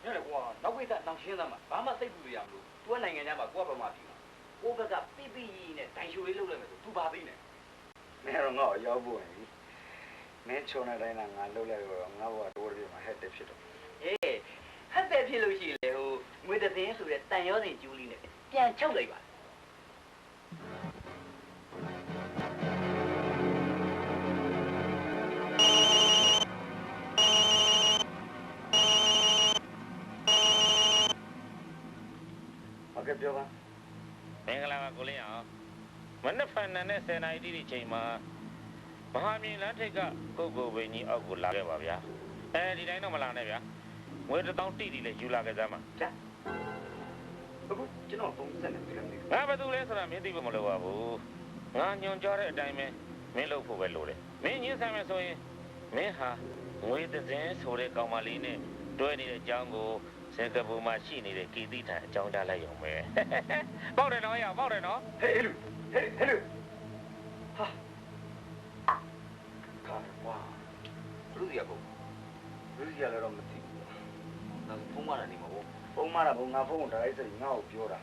တယ်ကွာနောက်ဝိသနောက်ရှင်းသားမှာဘာမှစိတ်ပူရမလို့ तू ကနိုင်ငံခြားမှာကိုကဘာမှပြီးမှာကိုဘက်ကပိပိနဲ့တိုင်ရှိုလေးလုပ်လိုက်မယ်ဆို तू ဘာသိနေမင်းတော့ငါ့ကိုရောက်ဖို့ရင်မင်းချုံတဲ့တိုင်းကငါလှုပ်လိုက်တော့ငါ့ဘဝတိုးတယ်မှာဟက်တက်ဖြစ်တော့အေးဟက်တက်ဖြစ်လို့ရှိလေဟိုငွေတသိန်းဆိုတဲ့တန်ရောစင်ကျူးလေးနဲ့ပြန်ချုပ်လိုက်ပါဟုတ်ကဲ့ပြောပါမင်္ဂလာပါကိုလင်းအောင်မနက်ဖြန်နဲ့10နာရီတိတိချိန်မှာမဟာမြင်လမ်းထိပ်ကကိုကိုဝင်းကြီးအောက်ကိုလာခဲ့ပါဗျာဒီတိုင်းတော့မလာနဲ့ဗျာငွေ1000တိတိလည်းယူလာခဲ့စမ်းပါဗျာအခုကျွန်တော်ပုံစံနဲ့တွေ့တယ်ငါဘာတူလဲဆိုတာမင်းသိဖို့မလိုပါဘူးငါညွန်ကြားတဲ့အတိုင်းပဲမင်းလုပ်ဖို့ပဲလိုတယ်မင်းညှင်းဆမ်းမယ်ဆိုရင်မင်းဟာငွေသင်းဆိုတဲ့ကောင်မလေးနဲ့တွဲနေတဲ့အကြောင်းကိုစင်ကာပူမှာရှိနေတဲ့ကီတီထံအကြောင်းကြားလိုက်ရုံပဲပေါက်တယ်နော်ရပေါက်တယ်နော်ဟေးလူဟေးလူဟာကာဝါလူရဘူးလူရလည်းတော့မသိဘူးငါဖုန်းမတာနေမှာပေါ့ဖုန်းမတာဘုံငါဖုန်းကိုဒါလိုက်စငါ့ကိုပြောတာ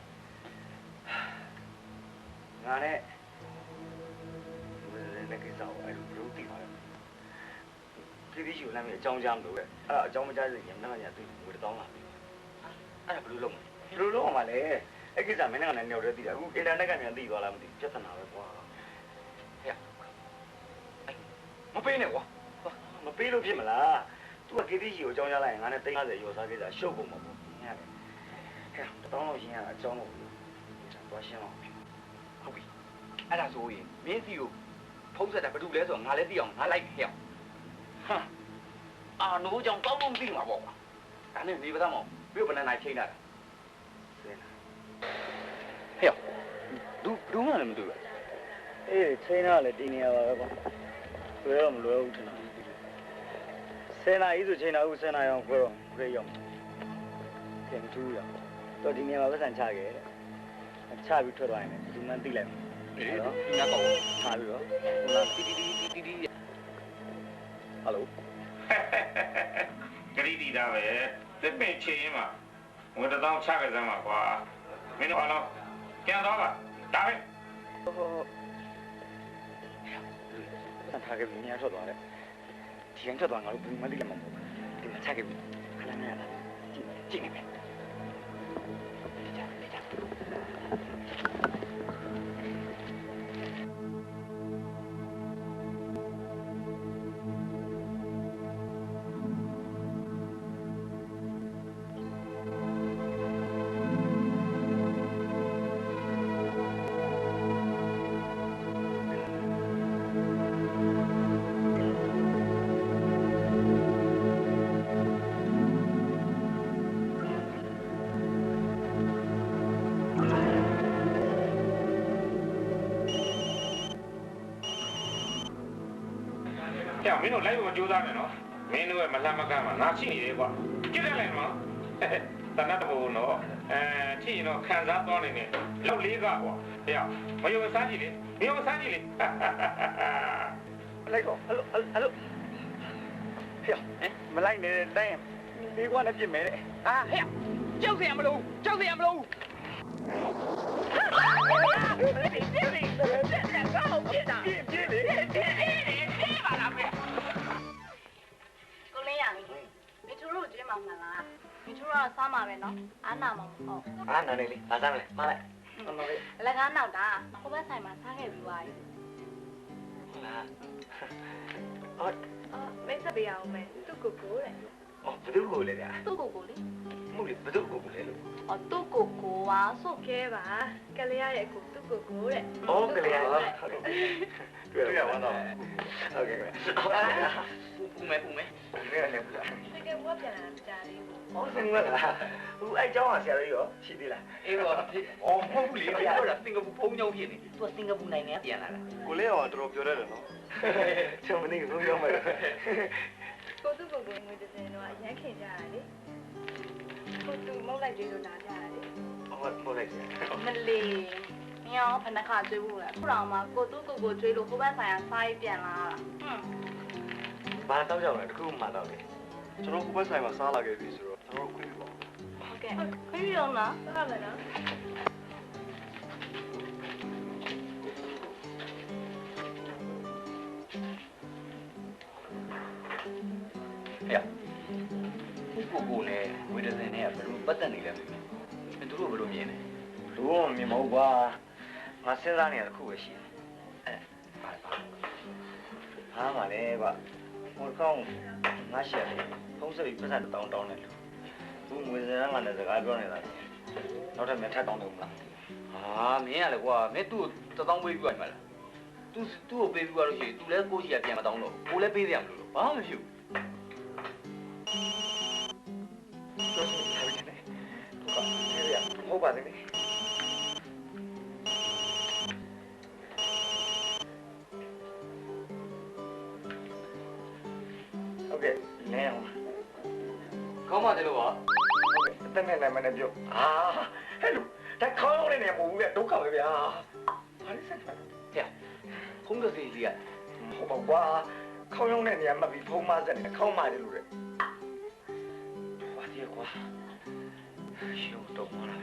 ငါနဲ့လည်းကိစ္စကိုအဲ့လိုဘလို့သိပါလဲကီတီရှိကိုလည်းအကြောင်းကြားမလို့ပဲအဲ့ဒါအကြောင်းမကြားရင်ညမညသိငွေ1000လာပြီအဲ့ဒါဘယ်လိုလုပ်မှာလဲအဲ့ကိစ္စမင်းနဲ့ညော်တဲ့သိတာအခုအင်တာနက်ကမြန်သိသွားလားမသိပြဿနာပဲကွာဟဲ့မပေးနဲ့ကွာမပေးလို့ဖြစ်မလား तू ကကေတီကြီးကိုအကြောင်းကြားလိုက်ရင်ငါနဲ့350ရောစားကိစ္စရှုပ်ကုန်မှာပေါ့ညရတယ်ဟဲ့1000လောက်ရှင်းရအကြောင်းလို့သွားရှင်းအောင်ဟုတ်ပြီအဲ့ဒါဆိုရင်မင်းစီကိုဖုံးဆက်တာဘာလို့လဲဆိုတော့ငါလည်းသိအောင်ငါလိုက်ခဲ့အောင်ဟာအာနိုးကြောင့်တောင်းလို့မသိမှာပေါ့ကွာဒါနဲ့နေပါသားမောင်ပြုတ်ဘယ်နဲ့ချိန်တာလဲဟဲ့ဒူးမှလည်းမတူဘူးအေးချိန်တာလည်းတင်းနေရပါပဲကွာလွယ်တော့မလွယ်ဘူးထင်တာ10နာရီဆိုချိန်တာဦး10နာရီအောင်ခွဲတော့ခရေးရောက်ပြန်ထူးရတော့ဒီနေရာမှာပတ်စံချခဲ့တဲ့ချပြီးထွက်သွားရင်လည်းဒီမှန်းသိလိုက်မယ်အေးဒီညကောထားပြီးတော့ဟိုလာတီဟယ်လိုဂရီတီတာပဲတစ်ပင်ချရင်မှာငွေ1000ချခဲ့စမ်းပါကွာမင်းတို့အားလုံးပြန်တော့ပါဒါပဲဆန်ထားခဲ့ပြီးညထွက်သွားတယ်ဒီရင်ထွက်သွားငါတို့ဘူးမသိလည်းမဟုတ်ဘူးဒီမှာချခဲ့ပြီးခဏနဲ့ကြည့်နေမယ် မင်းတို့လိုက်ဖို့ကြိုးစားတယ်နော်မင်းတို့ရဲ့မလှမ်းမကမ်းမှာငါရှိနေတယ်ကွာကြည့်လိုက်နော်တနတ်တဘောနော်ကြည့်ရင်တော့ခံစားသွားနေတယ်လောက်လေးကကွာဟဲ့မယုံစားကြည့်လေမယုံစားကြည့်လေလိုက်ကောဟယ်လိုဟဲ့မလိုက်နေတဲ့တိုင်းလေးကွာနဲ့ပြစ်မယ်တဲ့ဟာဟဲ့ကြောက်စရာမလိုကြောက်စရာမလိုကိုလေးရမီမိသူတို့ကျွေးမှာမလားမိသူတို့ကစားမှာပဲနော်အားနာမှာမဟုတ်အားနာနေလေဘာစားမလဲမလိုက်အလကားနောက်တာဟိုဘက်ဆိုင်မှာစားခဲ့ပြီးသွားပြီဟုတ်လားမိတ်ဆက်ပေးအောင်မယ်သူ့ကိုကိုတဲ့အော်ဘယ်သူ့ကိုလဲဗျာသူ့ကိုကိုလေမဟုတ်လေဘယ်သူ့ကိုလဲလို့အော်သူ့ကိုကိုပါဆိုကဲပါကလေးရရဲ့ကိုသူ့ကိုကိုတဲ့အော်ကလေးရဟုတ်တွေ့ရပါတော့ဟုတ်ကဲ့ပူမယ်ဒီနေ့လည်းပူတာတကယ်ဘွားပြန်လာတာကြားလေးဟောစင်မလားဘူးအဲ့ကျောင်းကဆရာလေးရောရှိသေးလားအေးပါအော်မဟုတ်ဘူးလေပြောတာစင်ကာပူဖုန်းကြောင်းဖြစ်နေသူကစင်ကာပူနိုင်ငံပြန်လာတာကိုလေးအောင်တော်တော်ပြောရတယ်နော်ကျွန်မနေဘုံကြောင်းမယ်ကိုသူ့ကိုကိုငွေတစ်စင်တော့ရမ်းခင်ကြရလေကိုသူမုတ်လိုက်ကြလို့နားကြရလေဟုတ်မဟုတ်လိုက်မလေးမြောင်းဖနခကျွေးဖို့လားခုတော့မှကိုသူ့ကိုကိုကျွေးလို့ဟိုဘက်ဆိုင်ကစားရေးပြန်လာတာဘာတော့ကြောက်လဲတခုမှတော့လေကျွန်တော်ကိုဘက်ဆိုင်မှာစားလာခဲ့ပြီဆိုတော့ကျွန်တော်ခွင့်ပြုပါဟုတ်ကဲ့ခွင့်ပြုအောင်လားဟုတ်မယ်နော်ကိုနဲ့ဝေဒစင်နဲ့ကဘယ်လိုပတ်သက်နေလဲမသိဘူး။သူတို့ဘယ်လိုမြင်လဲ။လူကမြင်မဟုတ်ကွာ။ငါစဉ်းစားနေတာတစ်ခုပဲရှိတယ်။ဘာမှလဲကွာ။ဟိုကောင်ငါရှက်တယ်။ဖုန်းဆက်ပြီးပတ်သက်တောင်းတယ်လို့။သူငွေစင်ကငါနဲ့စကားပြောနေတာ။နောက်ထပ်မထပ်တောင်းတယ်မလား။ဟာမင်းရလေကွာ။မင်းသူ့ကို1000ပေးပြီးသွားမှာလား။ तू ကိုပေးပြီးသွားလို့ရှိရင် तू လည်းကိုရှိရပြန်မတောင်းတော့ဘူး။ကိုလည်းပေးရမလို့။ဘာမှမဖြစ်ဘူး။ဟုတ်ပါတယ်ဟုတ်ကဲ့လဲအောင်ကောင်းပါတယ်လို့ပါဟုတ်ကဲ့အသက်နဲ့လည်းမနဲ့ပြုတ်ဟဲ့လူဒါခေါင်းလုံးနဲ့နေမဟုတ်ဘူးဗျဒုက္ခပဲဗျာဘာလို့ဆက်ဖတ်ဖုန်းကစီကြီးကဟုတ်ပါကွာခေါင်းလုံးနဲ့နေရာမှတ်ပြီးဖုန်းမဆက်နေခေါင်းမာတယ်လို့လေဘာဒီကွာရှုံးတော့မလား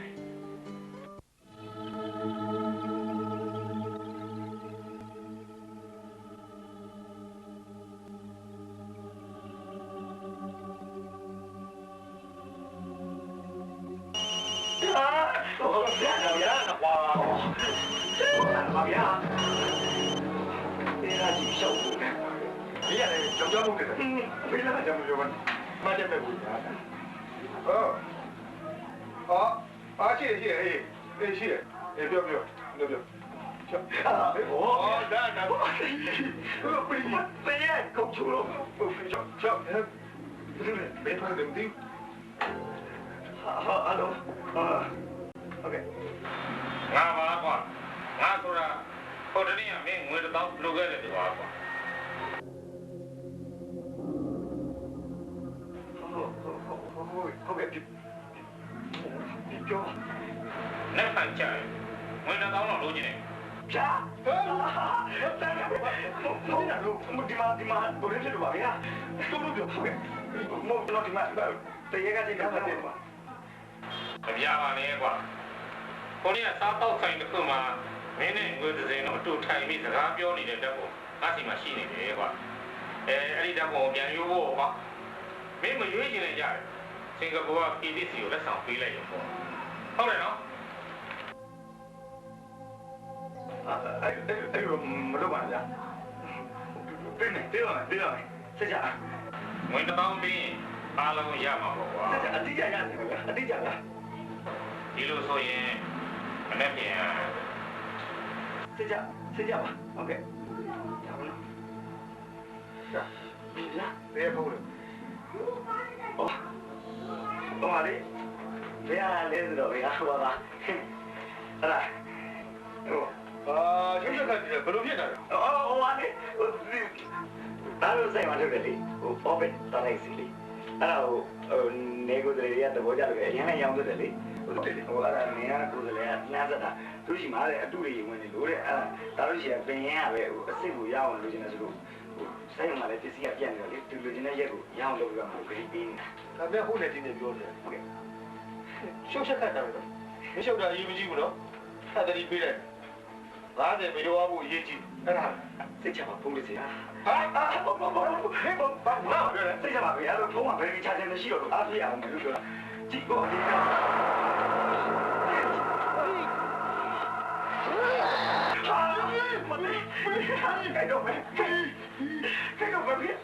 စင်ကာပူက KDC ကိုလက်ဆောင်ပေးလိုက်ရုံပေါ့ဟုတ်တယ်နော်အဲ့လိုမလုပ်ပါနဲ့ပေးမယ်ဆက်ကြငွေ1000ပြီးအားလုံးရမှာပေါ့ကွာဆက်ကြအတိအကျရတယ်ကွာအတိအကျလားဒီလိုဆိုရင်မနေ့ပြန်ဆက်ကြပါဟုတ်ကဲ့ဒါမလို့ဒီလားဘယ်ဖို့လဲတော့ပါလေဘယ်အားလဲဆိုတော့ဘယ်အားပါလားဟလာဟိုရှင်းရှင်းကဘယ်လိုဖြစ်တာလဲဟိုပါလေ အားလုံးစိတ်မှထုတ်တယ်လေဟို orbit တောင်းလိုက်စီလေအဲ့ဒါဟိုနေကိုယ်တည်းရတဲ့ဘောကြလို့အရင်လည်းရောင်းတယ်လေဟိုအဲ့ဒါနေရကိုယ်တည်းကနှမ်းစတာသူရှိမှတဲ့အတူတွေဝင်နေလို့တဲ့အဲ့ဒါလို့ရှိရင်ပင်ရပဲဟိုအစ်စ်ကိုရအောင်လို့ကျင်နေဆိုလို့ဟိုစိတ်မှလည်းပစ္စည်းကပြတ်နေတယ်လေသူလူကျင်တဲ့ရက်ကိုရအောင်လုပ်ပြီးတော့ဂရိပေးနေတာ ဒါပြဟုတ်တယ်တင်းနေပြောတယ်ဟုတ်ကဲ့ရှုပ်ချက်ခတ်တာပဲနော်မရှုပ်တာအရေးမကြီးဘူးနော်အဲ့ဒါတတိပေးတယ်50မရောဘူးအရေးကြီးအဲ့ဒါ စိတ်ချပါဖုန်းလေးစီဟာ ဘာပြောလဲ စိတ်ချပါဗျာလို့ဖုန်းမှာဘယ်လိုချတယ်မရှိတော့လို့အားပြအောင်မလို့ပြောတာကြည့်တော့ဒီကမလေးခိုင်တော့မယ်ခိုင်တော့မယ်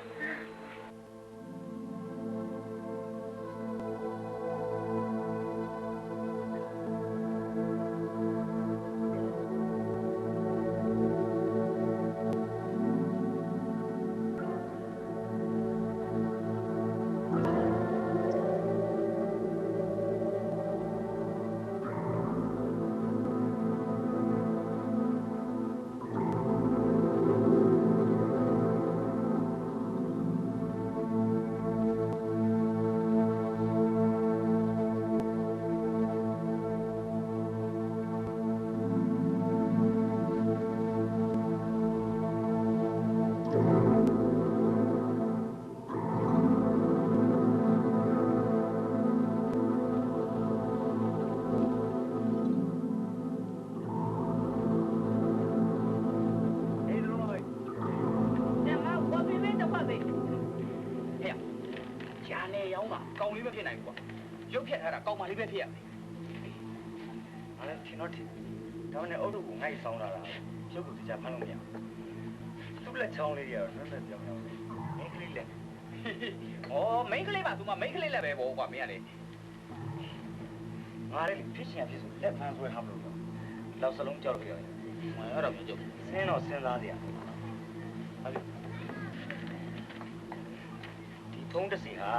ကောင်းလေးပဲဖြစ်နိုင်ဘူးကွာရုပ်ဖြတ်ထားတာကောင်းပါလေးပဲဖြစ်ရမယ်။အားလည်းထင်တော့ထင်ဒါနဲ့အုတ်တို့ကငိုက်ဆောင်းလာတာရုပ်ကိုကြာဖမ်းလို့မရဘူး။သူ့လက်ချောင်းလေးတွေကတော့ဆက်ပြောင်းပြောင်းမင်းကလေးလက်။ဩမင်းကလေးပါသူမမင်းကလေးလက်ပဲပေါ့ကွာမင်းကလေ။ငါလည်းဖြစ်ချင်ဖြစ်ဆိုလက်ဖမ်းဆွဲထားမလို့တော့လောက်စလုံးကြောက်လို့ရတယ်။ငါရတော့ပြောကြ။စင်းတော့စဉ်းစားစရာ။ဟုတ်ပြီ။ဒီဖုန်းတစ်စီဟာ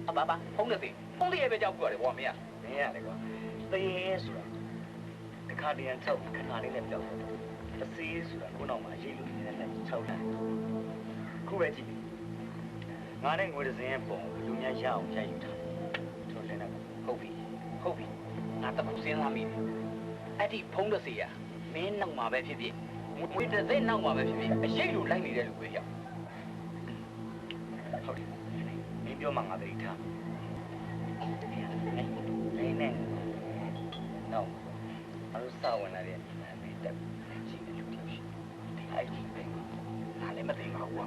အဘာဖုန်းတစ်စီဖုန်းတစ်ရဲ့ပဲကြောက်ကြရတယ်ကွာမင်းကမင်းရတယ်ကွာတရေဆိုတာတခါတည်းထောက်ခဏလေးနဲ့ပြောက်တယ်အစီးဆိုတာခုနောက်မှာရေးလို့နေတဲ့လက်6လမ်းခုပဲကြည့်ငါနဲ့ငွေတစ်စင်းရဲ့ပုံလူများရအောင်ရိုက်ယူထားတယ်လည်းနဲ့ဟုတ်ပြီငါတခုစဉ်းစားမိတယ်အဲ့ဒီဖုန်းတစ်စီကမင်းနောက်မှာပဲဖြစ်ဖြစ်ငွေတစ်စင်းနောက်မှာပဲဖြစ်ဖြစ်အရေးလိုလိုက်နေတဲ့လူပဲရောက်ဟုတ်တယ်မင်းပြောမှငါသတိထားနေနော်အလို့စာဝင်လာတဲ့နာမည်တက်ကြည့်နေလို့ရှိတယ်အဲ့ဒီပဲငါလည်းမသိပါဘူးကွာ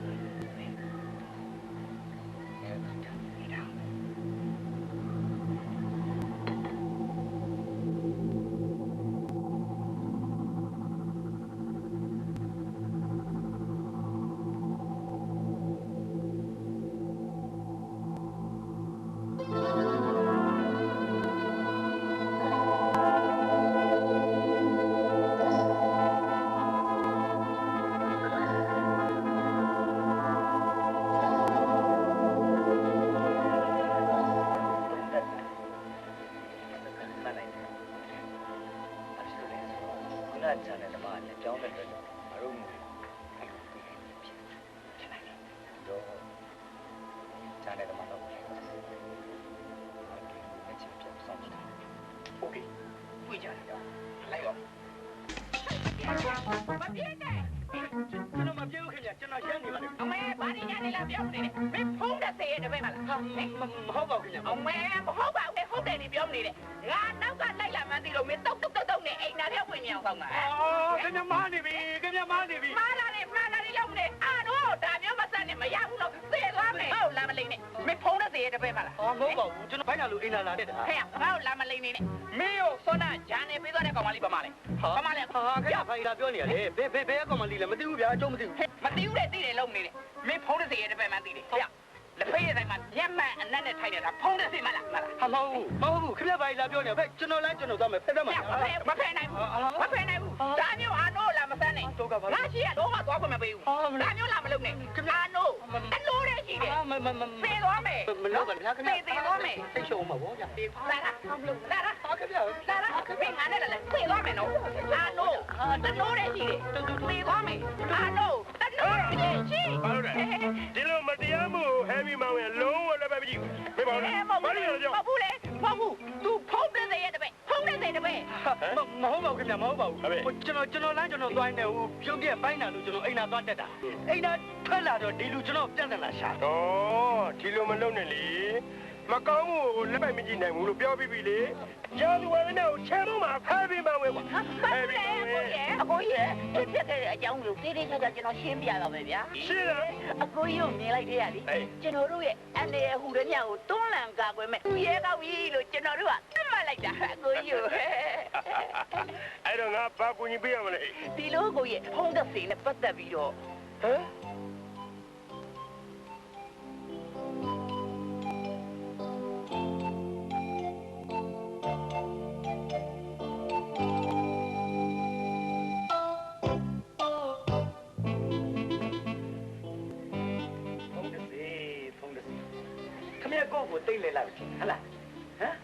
ဘာလို့လဲဒီလိုမတရားမှုဟဲဗီမောင်ရဲ့လုံးဝလည်းပဲမကြည့်ဘူးမေးပါဦးဘာလို့လဲကြောက် မဟုတ်လေမဟုတ်ဘူးသူဖုံးတဲ့ရဲ့တပည့်ဖုံးတဲ့တပည့် မဟုတ်ပါဘူးခင်ဗျာမဟုတ်ပါဘူးကျွန်တော်လမ်းကျွန်တော်သွားနေဟိုပြုံးပြပိုင်းတာလို့ကျွန်တော်အိမ်သာသွားတက်တာအိမ်သာထွက်လာတော့ဒီလူကျွန်တော်ပြန်တက်လာရှာ တော့ဒီလိုမလုပ်နဲ့လေမကောင်းဘူးကိုလက်ပိုက်မကြည့်နိုင်ဘူးလို့ပြောပြီးပြီလေရာဇဝဲနဲ့ကိုချဲတော့မှာဟဲဗီမောင်ပဲကွာဟဲဗီမောင်ရဲ့ အကိုကြီးဖြစ်ဖြစ်ခဲ့တဲ့အကြောင်းကိုသေးသေးချာချာကျွန်တော်ရှင်းပြရပါမယ်ဗျာ ရှင်းလား အကိုကြီးကိုမြင်လိုက်တဲ့ရလေကျွန်တော်တို့ရဲ့အန်ရဟူတဲ့ညကိုတွန်းလန်ကာကွယ်မဲ့သူရဲကောက်ကြီးလို့ကျွန်တော်တို့ကသတ်မှတ်လိုက်တာအကိုကြီးကို အဲ့တော့ငါဘာကူညီပေးရမလဲ ဒီလိုကိုကြီးဖုံးတဲ့စီနဲ့ပတ်သက်ပြီးတော့ ဟမ်ကိုတိတ်လေလာပြီဟလားဟမ်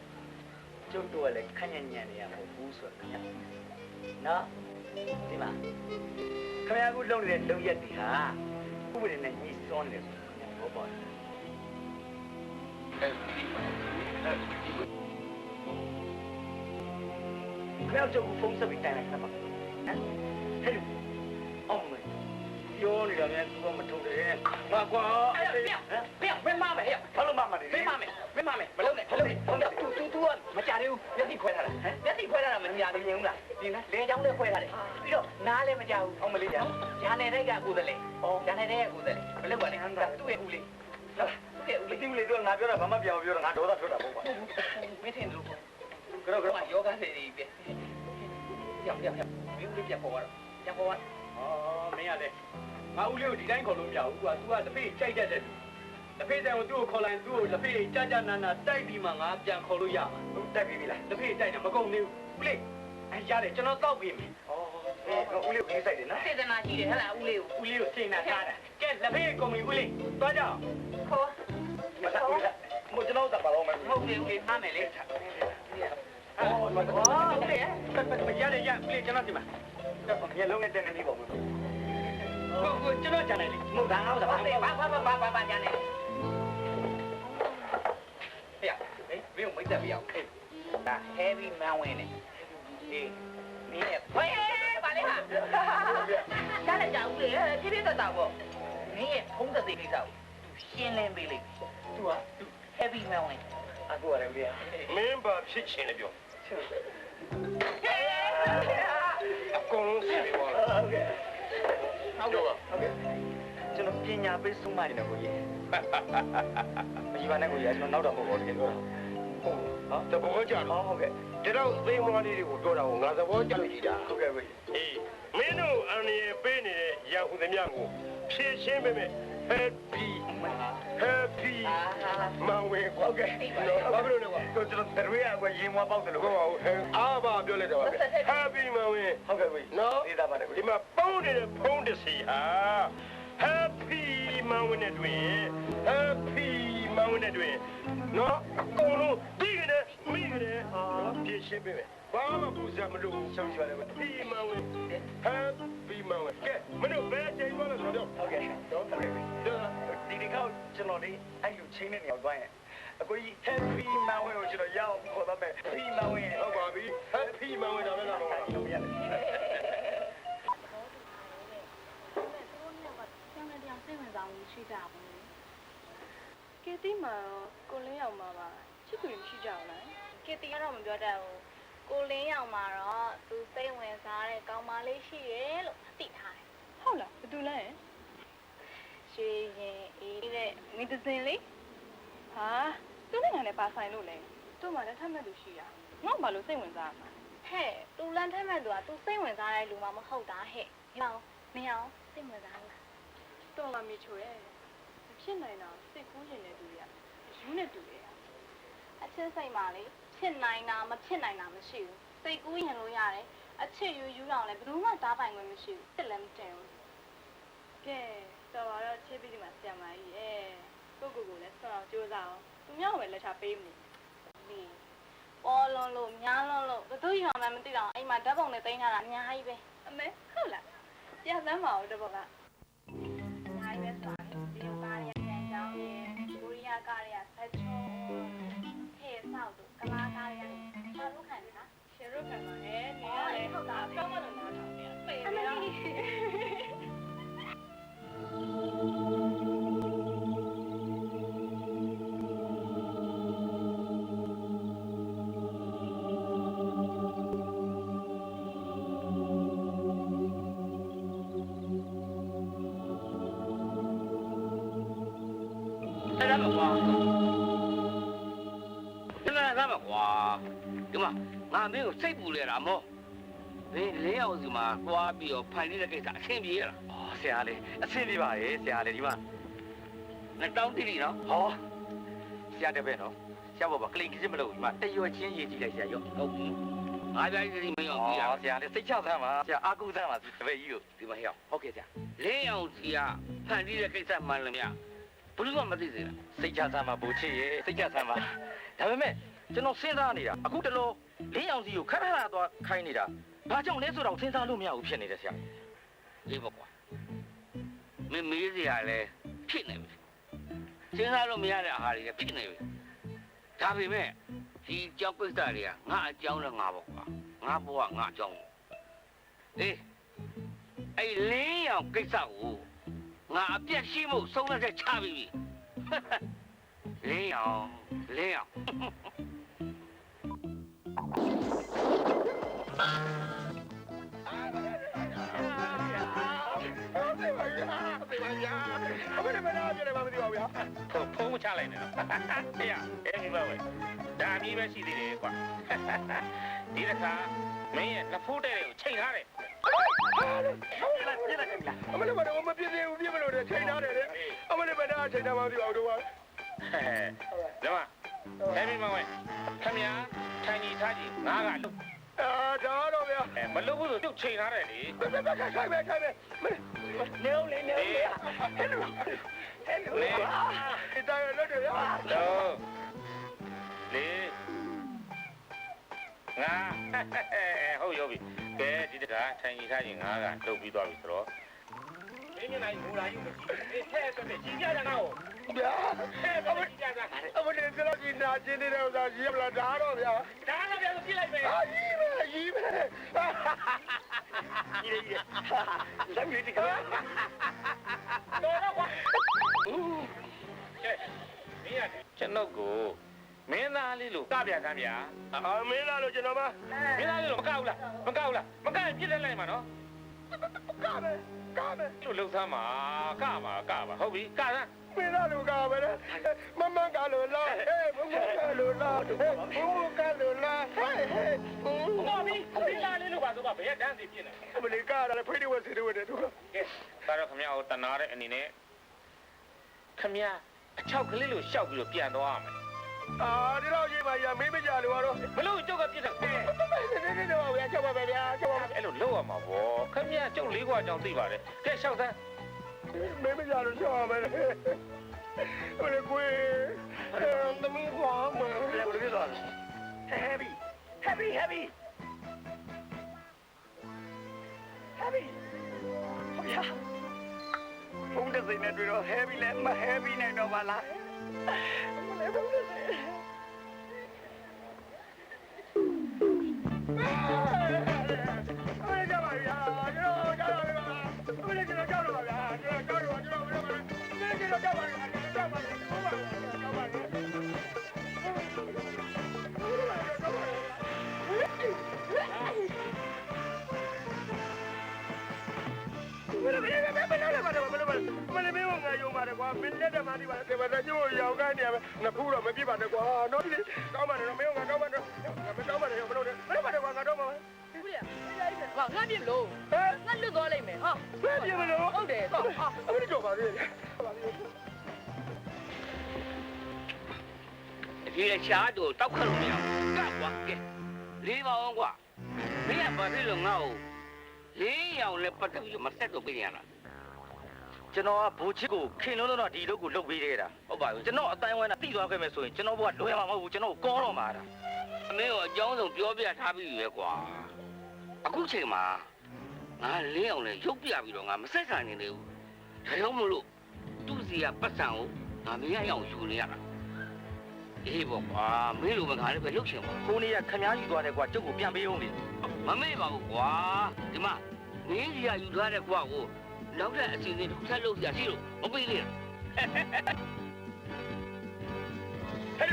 ကျုပ်တို့ကလည်းခက်ညံ့ညံ့နေရမဟုတ်ဘူးဆိုတော့နော်ဒီမှာခင်ဗျားကလုံနေတဲ့လုံရက်တွေဟာဥပဒေနဲ့ညီစွန်းတယ်ဆိုတော့ဘောပေါ်ခင်ဗျားကျုပ်ဖုန်းဆက်ပြီးတိုင်လိုက်တာပါဟမ်ဟဲ့လူအောင်မပြောနေတာများသူကမထုတ်တယ်ငါကွာမင်းမမယ်ဟဲ့ဘာလို့မမယ်မင်းမမယ်မလုပ်နဲ့သူကမကြသေးဘူးမျက်စိခွဲထားတာဟမ်မျက်စိခွဲထားတာမညာသေးဘူးလားဒီလားလေချောင်းလည်းခွဲထားတယ်ပြီးတော့နားလည်းမကြဘူးအောင်မလေးညာနေတဲ့ကကိုယ်တည်းလေညာနေတဲ့ကိုယ်တည်းမလုပ်ပါနဲ့သူ့ရဲ့ဦးလေးနော်သူ့ရဲ့ဦးလေးသူ့လေတော့ငါပြောတာဘာမှပြောင်းပြောတော့ငါဒေါသထွက်တာပေါ့ကွာမင်းထင်လို့ကတော့ယောဂစေးပြီရောက်မင်းဦးလေးပြပေါ်သွားတော့ဩမင်းရလေငါဦးလေးကိုဒီတိုင်းခေါ်လို့မရဘူးကွာ तू ကလက်ဖေးကြိုက်တတ်တယ်လက်ဖေးတိုင်းကိုသူ့ကိုခေါ်လိုက်သူ့ကိုလက်ဖေးကြကြနာနာတိုက်ပြီးမှငါပြန်ခေါ်လို့ရမှာတိုက်ပြီးပြီလားလက်ဖေးတိုက်တယ်မကုန်သေးဘူးဦးလေးအဲရတယ်ကျွန်တော်တောက်ပြီးမယ်ဦးလေးကိုကြီးဆိုင်တယ်နော်စေတနာရှိတယ်ဟဲ့လားဦးလေးကို ချိန်နာထားတာကဲလက်ဖေးကုန်ပြီဦးလေးသွားကြအောင် ခေါ် မကျွန်တော်တက်ပါတော့မယ် ဟုတ်တယ်ဦးလေးဖမ်းမယ်လေ မရတယ်ရဦးလေးကျွန်တော်ဒီမှာမျက်လုံးနဲ့တက်နေပြီပေါ့ကိုကျွန်တော်ကြံနေလေမဟုတ်တာဟုတ်တာပါဘာကြနေဟဲ့မင်းမိတ်သက်ပြအောင်ဒါ heavy man ဝင်နေဒီမင်းရဲ့ဝေးပါလေဟာကြားလိုက်ကြဦးလေပြည့်ပြည့်တတ်တာပေါ့မင်းရဲ့ဖုံးတဲ့ကိစ္စကိုရှင်းလင်းပေးလိုက်သူက heavy man ဝင် အခုရတယ်ဗျာ မင်းဘာဖြစ်ချင်လဲပြောအကုန်လုံးစီပြီးသွားလားဟုတ်ကဲ့ကျွန်တော်ပညာပေးဆုံးမနေတယ်ကိုကြီးမကြီးပါနဲ့ကိုကြီးကျွန်တော်နောက်တော့မဟုတ်ပါဘူးတကယ်ပြောတာဟုတ်ဟာသဘောကျတော့ဟုတ်ကဲ့ဒီတော့သိမ်းမွားလေးတွေကိုပြောတာကိုငါသဘောကျလို့ကြည့်တာ ဟုတ်ကဲ့ကိုကြီးအေးမင်းတို့အန်ရပေးနေတဲ့ရန်ဟူသမျှကိုဖြည့်ရှင်းပေးမယ် happy မောင်ဝင်ဟုတ်ကဲ့ဘာဖြစ်လို့လဲကွာကျွန်တော်တရွေးအကွယ်ရင်မွားပေါက်တယ်လို့ဟုတ်ပါဘူးအားပါပြောလိုက်တော့ happy မောင်ဝင် ဟုတ်ကဲ့ကိုကြီးနော်သိတာပါတယ်ကိုကြီးဒီမှာပုံးနေတဲ့ဖုံးတစီဟာ happy မောင်ဝင်နဲ့တွင် happy မောင်ဝင်နဲ့တွင်နော်အကုန်လုံးဒီကနေ့မိကနေ့ပြည့်ရှင်းပေးမယ်ဘာမှပူစရာမလိုဘူးဆုံးရှိပါတယ်ကို happy မောင်ဝင် happy မောင်ဝင်ကဲမင်းတို့ဘယ်ချိန်သွားလဲဆိုတော့ ဟုတ်ကဲ့တော့ဟုတ်ကဲ့ဒီကောက်ကျွန်တော်လေးအဲ့လိုချင်းနေနေအောင်သွားရင်အကိုကြီး happy မောင်ဝင်ကိုကျွန်တော်ရအောင်ခေါ်တော့မယ် happy မောင်ဝင်ဟုတ်ပါပြီ happy မောင်ဝင်ဒါပဲလားတော့ဟုတ်ရတယ်ကဲတိမှာကိုလင်းရောက်မှာပါချစ်သူမရှိကြဘူးလား ကစ်တီကတော့မပြောတတ်ဘူးကိုလင်းရောက်မှာတော့သူစိတ်ဝင်စားတဲ့ကောင်းမလေးရှိတယ်လို့သိထားတယ် ဟုတ်လားဘယ်သူလဲ ရွှေရင်အေးတဲ့ မင်းတစင်လေးဟာသူနဲ့ငါနဲ့ပါဆိုင်လို့လဲသူ့မှာလည်းထပ်မဲ့သူရှိရငါ့ဘာလို့စိတ်ဝင်စားမှာ ဟဲ့သူလန်ထဲမဲ့သူကသူစိတ်ဝင်စားတဲ့လူမှမဟုတ်တာဟဲ့ဟောမင်းအောင်စိတ်ဝင်စားလား တော်လာမီချိုရဲ့မဖြစ်နိုင်တော့စိတ်ကူးရင်တဲ့သူတွေကယူနေတူတယ် အချင်းစိတ်မှလေဖြစ်နိုင်တာမဖြစ်နိုင်တာမရှိဘူးစိတ်ကူးရင်လို့ရတယ်အချစ်ယူတော့လည်းဘယ်သူမှတားပိုင်ခွင့်မရှိဘူးစစ်လည်းမတင်ဘူး ကဲတော်တော့ချစ်ပြီးဒီမှာဆံမကြီးရဲ့ကိုလည်းဆောင်းကြိုးစားအောင်သူမြောက်ပဲလက်ချပေးမလို့ ဒီပေါ်လွန်လို့များလွန်လို့ဘယ်သူရောမှမသိတော့အိမ်မှာဓာတ်ပုံနဲ့တင်ထားတာအများကြီးပဲ အမေဟုတ်လားကြာစမ်းပါဦးတဘောက ကားတွေကဘက်ချုံဟဲ့ဆောက်တို့ကလာကားတွေကဘာလို့ခံလဲနော်ရှယ်ရုပ်ခံပါနဲ့နေရတယ်ဟုတ်တာကောင်းမလို့နားထောင်နေပေနေတော့အဲ့ဒါကွာဒီမှာငါမင်းကိုစိတ်ပူလေတာမောမင်း၄ယောက်စီမှာသွားပြီးတော့ဖန်လေးတဲ့ကိစ္စအဆင်ပြေရလားဩဆရာလေးအဆင်ပြေပါရဲ့ဆရာလေးဒီမှာနှစ်တောင်းတိတိနော်ဟောဆရာတပည့်နော်ဆရာဘောကကလိန်ကြီးမလို့ဒီမှာတရွယ်ချင်းရေးကြည့်လိုက်ဆရာရောဟုတ်ပြီငါပြိုင်စီမရောပြီလားဆရာလေးစိတ်ချသမ်းပါဆရာအာကုသမ်းပါတပည့်ကြီးကိုဒီမှာဟဲ့ဟုတ်ကဲ့ဆရာ၄ယောက်စီကဖန်လေးတဲ့ကိစ္စမှန်လို့မရဘယ်လိုမှမသိစေလားစိတ်ချသမ်းပါဘူချစ်ရဲ့စိတ်ချသမ်းပါဒါပေမဲ့ကျွန်တော်စဉ်းစားနေတာအခုတလော၄ယောက်စီကိုခဏခဏသွားခိုင်းနေတာဘာကြောင့်လဲဆိုတော့စဉ်းစားလို့မရဘူးဖြစ်နေတယ်ဆရာလေးပေါ့ကွာမင်းမေးစရာလဲဖြစ်နေပြီစဉ်းစားလို့မရတဲ့အာဟာတွေလည်းဖြစ်နေပြီဒါပေမဲ့ဒီကြောက်ပိဿတွေကငါအကြောင်းနဲ့ငါပေါ့ကွာငါဘဝငါအကြောင်းအေးအဲ့၄ယောက်ကိစ္စကိုငါအပြတ်ရှိမှုဆုံးဖြတ်ချပြီးပြီ၄ယောက်ဖုံးမချလိုက်နဲ့နော်ဟေ့အဲ့ဒီဘက်ဝဲဒါအပြီးပဲရှိသေးတယ်ကွာဒီတစ်ခါမင်းရဲ့လက်ဖိုးတဲ့ကိုချိန်ထားတယ်အမလေးကတော့မပြည့်သေးဘူးပြည့်မလို့ချိန်ထားတယ်လေအမလေးဘယ်တော့ချိန်ထားမှမသိပါဘူးတော့ဒါမှဟဲ့မင်းမဝဲခမညာထိုင်ကြီးထားကြည့်ငါကလုတ်ဒါတော့ဗျာမလုတ်ဘူးဆိုတုတ်ချိန်ထားတယ်လေခိုင်မယ်နေဦးလေဟဲ့လို့တာရလို့ဗျာတော့လေငါဟုတ်ရောပြီကဲဒီတခါထိုင်ကြီးထားရင်ငါကလုတ်ပြီးသွားပြီဆိုတော့မင်းမျက်နှာကြီးမူလာယူမကြည့်အေးထဲဆိုတဲ့ကြီးကြတာငါ့ကိုဗျာအမကြီးကြတာအမလေးကတော့ဒီနာကျင်းနေတဲ့ဥစ္စာကြီးမလားဒါတော့ဗျာဒါတော့ဗျာပြစ်လိုက်မယ်ကြီးပဲကြီးလက်မြည်တကယ်တော့ကွာကဲမင်းရကျွန်ုပ်ကိုမင်းသားလေးလို့ကပြဆန်းဗျာမင်းသားလို့ကျွန်တော်ပါမင်းသားလေးလို့မကဘူးလားမကရင်ပြစ်လိုက်မှာနော်ကမယ်လို့လှုပ်သမ်းမှာကပါဟုတ်ပြီကစမ်းမင်းသားလို့ကပဲလေမမကလို့လားမမကလို့လားဟဲ့ဘာမင်းသားလေးလို့ပါဆိုတော့ဘယ်တန်းစီပြစ်နေအမလေးကရတယ်ဖိတ်တွေဝစီတွေတယ်သူကကဲဒါတော့ခမရကိုတနာတဲ့အနေနဲ့ခမရအချောက်ကလေးလို့ရှောက်ပြီးတော့ပြန်သွားရမယ်ဒီတော့ရေးပါရမင်းမကြလို့တော့မလို့ကြောက်ကပြစ်တယ်နေတော့ဗျာချက်ပါပဲဗျာချက်ပါအဲ့လိုလောက်ရမှာဗောခမရကျုပ်လေးခွာကြောင်သိပါတယ်ကဲရှောက်သမ်းမင်းမကြလို့ချက်ပါပဲဘယ်ကိုသမီးကွာမလဲဘယ်လိုလဲ heavy ဗျာဖုန်းတစ်စိမ်နဲ့တွေ့တော့ heavy လဲမ heavy နိုင်တော့ပါလားမလဲဖုန်းတစ်စိမ်ကွာမင်းလက်တမဒီပါတဲ့ဘာညို့ရောက်ကနေရမယ်ငါဖူးတော့မပြစ်ပါနဲ့ကွာတော့ဒီကောင်းပါနဲ့တော့မင်းကကောင်းပါနဲ့မကောင်းပါနဲ့ဘလို့လဲမင်းပါနဲ့ကွာငါတော့မှာဘူးလေဟာငါပြစ်လို့ငါလွတ်သွားလိုက်မယ်ဟာဘယ်ပြစ်မလို့ဟုတ်တယ်တော့ဟာအခုကြောက်ပါသေးတယ်ဒီလေရှားတို့တောက်ခတ်လို့မရဘူးကကွာကဲလေးပါအောင်ကွာမင်းကဘာဖြစ်လို့ငါ့ကိုလေးယောက်နဲ့ပတ်သက်ပြီးမဆက်တော့ပြရလားကျွန်တော်ကဘိုးချစ်ကိုခင်လုံးတော့ဒီလုပ်ကိုလုပ်ပေးခဲ့တာဟုတ်ပါဘူးကျွန်တော်အတိုင်းဝိုင်းနဲ့တိသွားခဲ့မယ်ဆိုရင်ကျွန်တော်ဘဝလွယ်မှာမဟုတ်ဘူးကျွန်တော်ကောတော့မှာတာအမေကိုအကြောင်းဆုံးပြောပြထားပြီးပြီပဲကွာအခုချိန်မှာငါလင်းအောင်လဲရုပ်ပြပြီးတော့ငါမဆက်ဆံနေလေဘူးဒါကြောင့်မလို့သူ့စီကပတ်စံကိုငါမရရအောင်ယူနေရတာ အေးပေါ့ကွာမင်းလိုမငါလည်းပဲလှုပ်ချင်ပါ ကိုနေရခမားယူသွားတယ်ကွာကျုပ်ကိုပြန်ပေးအောင်လေ မမေ့ပါဘူးကွာဒီမှာမင်းကြီးကယူထားတဲ့ကွာကိုနောက်တဲ့အစီအစဉ်တစ်ခုဆက်လုပ်ကြရှိလို့မပေးသေးဘူး ဟဲ့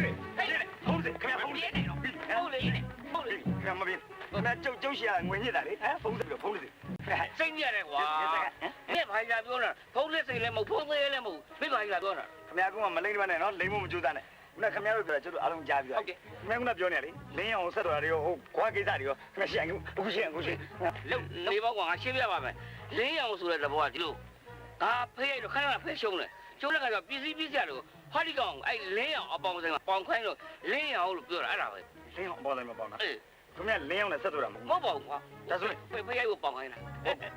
ဟုတ်တယ်ခင်ဗျာဖုန်းလေးနေတော့ဟုတ်လေဟုတ်လေခင်ဗျာမပြင်းခင်ဗျာကျုပ်ရှိရငွေညစ်တာလေဟမ်ဖုန်းတယ်ဖုန်းလေး စိတ်ညက်တယ်ကွာမင်းဘာကြီးလာပြောတာဖုန်းလက်စိတ်လည်းမဟုတ်ဖုန်းသေးလည်းမဟုတ်မင်းဘာကြီးလာပြောတာ ခင်ဗျာကမလိမ့်ပါနဲ့နော်လိမ့်မကြိုးစားနဲ့ခုနခင်ဗျားတို့ပြောတာကျုပ်တို့အားလုံးကြားပြီးသွားပြီခင်ဗျားကပြောနေလေလင်းအောင်ဆက်တော်တာတွေဟိုခွာကိစ္စတွေရောခင်ဗျာရှင်းအခုရှင်းလုံနေပေါ့ကွာငါရှင်းပြပါမယ်လင်းအောင်ဆိုတဲ့သဘောကဒီလိုငါဖေးရတော့ခဏခဏဖေးရှုံးတယ်ရှုံးတဲ့ခါကျပစ္စည်းရတယ်ဟာဒီကောင်အဲ့လင်းအောင်အပေါင်းဆိုင်မှာပေါင်ခိုင်းလို့လင်းအောင်လို့ပြောတာအဲ့ဒါပဲ လင်းအောင်ပေါ်တယ်မပေါင်းတာခင်ဗျာလင်းအောင်နဲ့ဆက်တော်တာမဟုတ် မဟုတ်ပါဘူးကွာဒါဆိုဖေးရိုက်ကိုပေါင်ခိုင်းတာ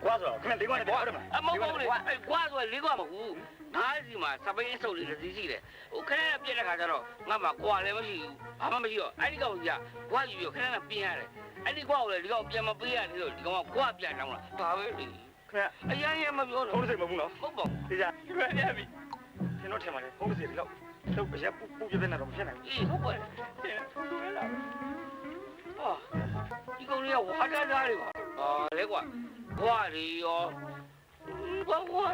ကွာဆိုတော့ခင်ဗျာလေးကွာနဲ့ပြောရမှာ အမဟုတ်ဘူးလေအဲ့ကွာဆိုလေးကွာမဟုတ်ဘူးငါးစီမှာစပိန်စုပ်လေးတစ်စီးရှိတယ်ဟိုခဏပြက်တဲ့ခါကျတော့ငါမှကွာလည်းမရှိဘူးဘာမှမရှိတော့အဲ့ဒီကောင်ကြီးကကွာယူပြီးခဏပြင်းရတယ်အဲ့ဒီကွာကိုလေဒီကောင်ပြန်မပေးရသေးလို့ဒီကောင်ကကွာပြန်တောင်းလာဒါပဲလေခင်ဗျာအရင်ရမပြောတော့ ဖုန်းစိတ်မဟုတ်ဘူးနော် ဟုတ်ပါဘူး ဒီကြရွယ်ရပြီကျွန်တော်ထင်ပါတယ်ဖုန်းစိတ်ဒီလောက်လောက်အရက်ပူပြတဲ့နေတော့မဖြစ်နိုင်ဘူး အေးဟုတ်ပါလေဖုန်းလွှဲလာဟာဒီကောင်လေးကဝါတာသားတွေပါဟာလေကွာကွာတွေရောဘာကွာ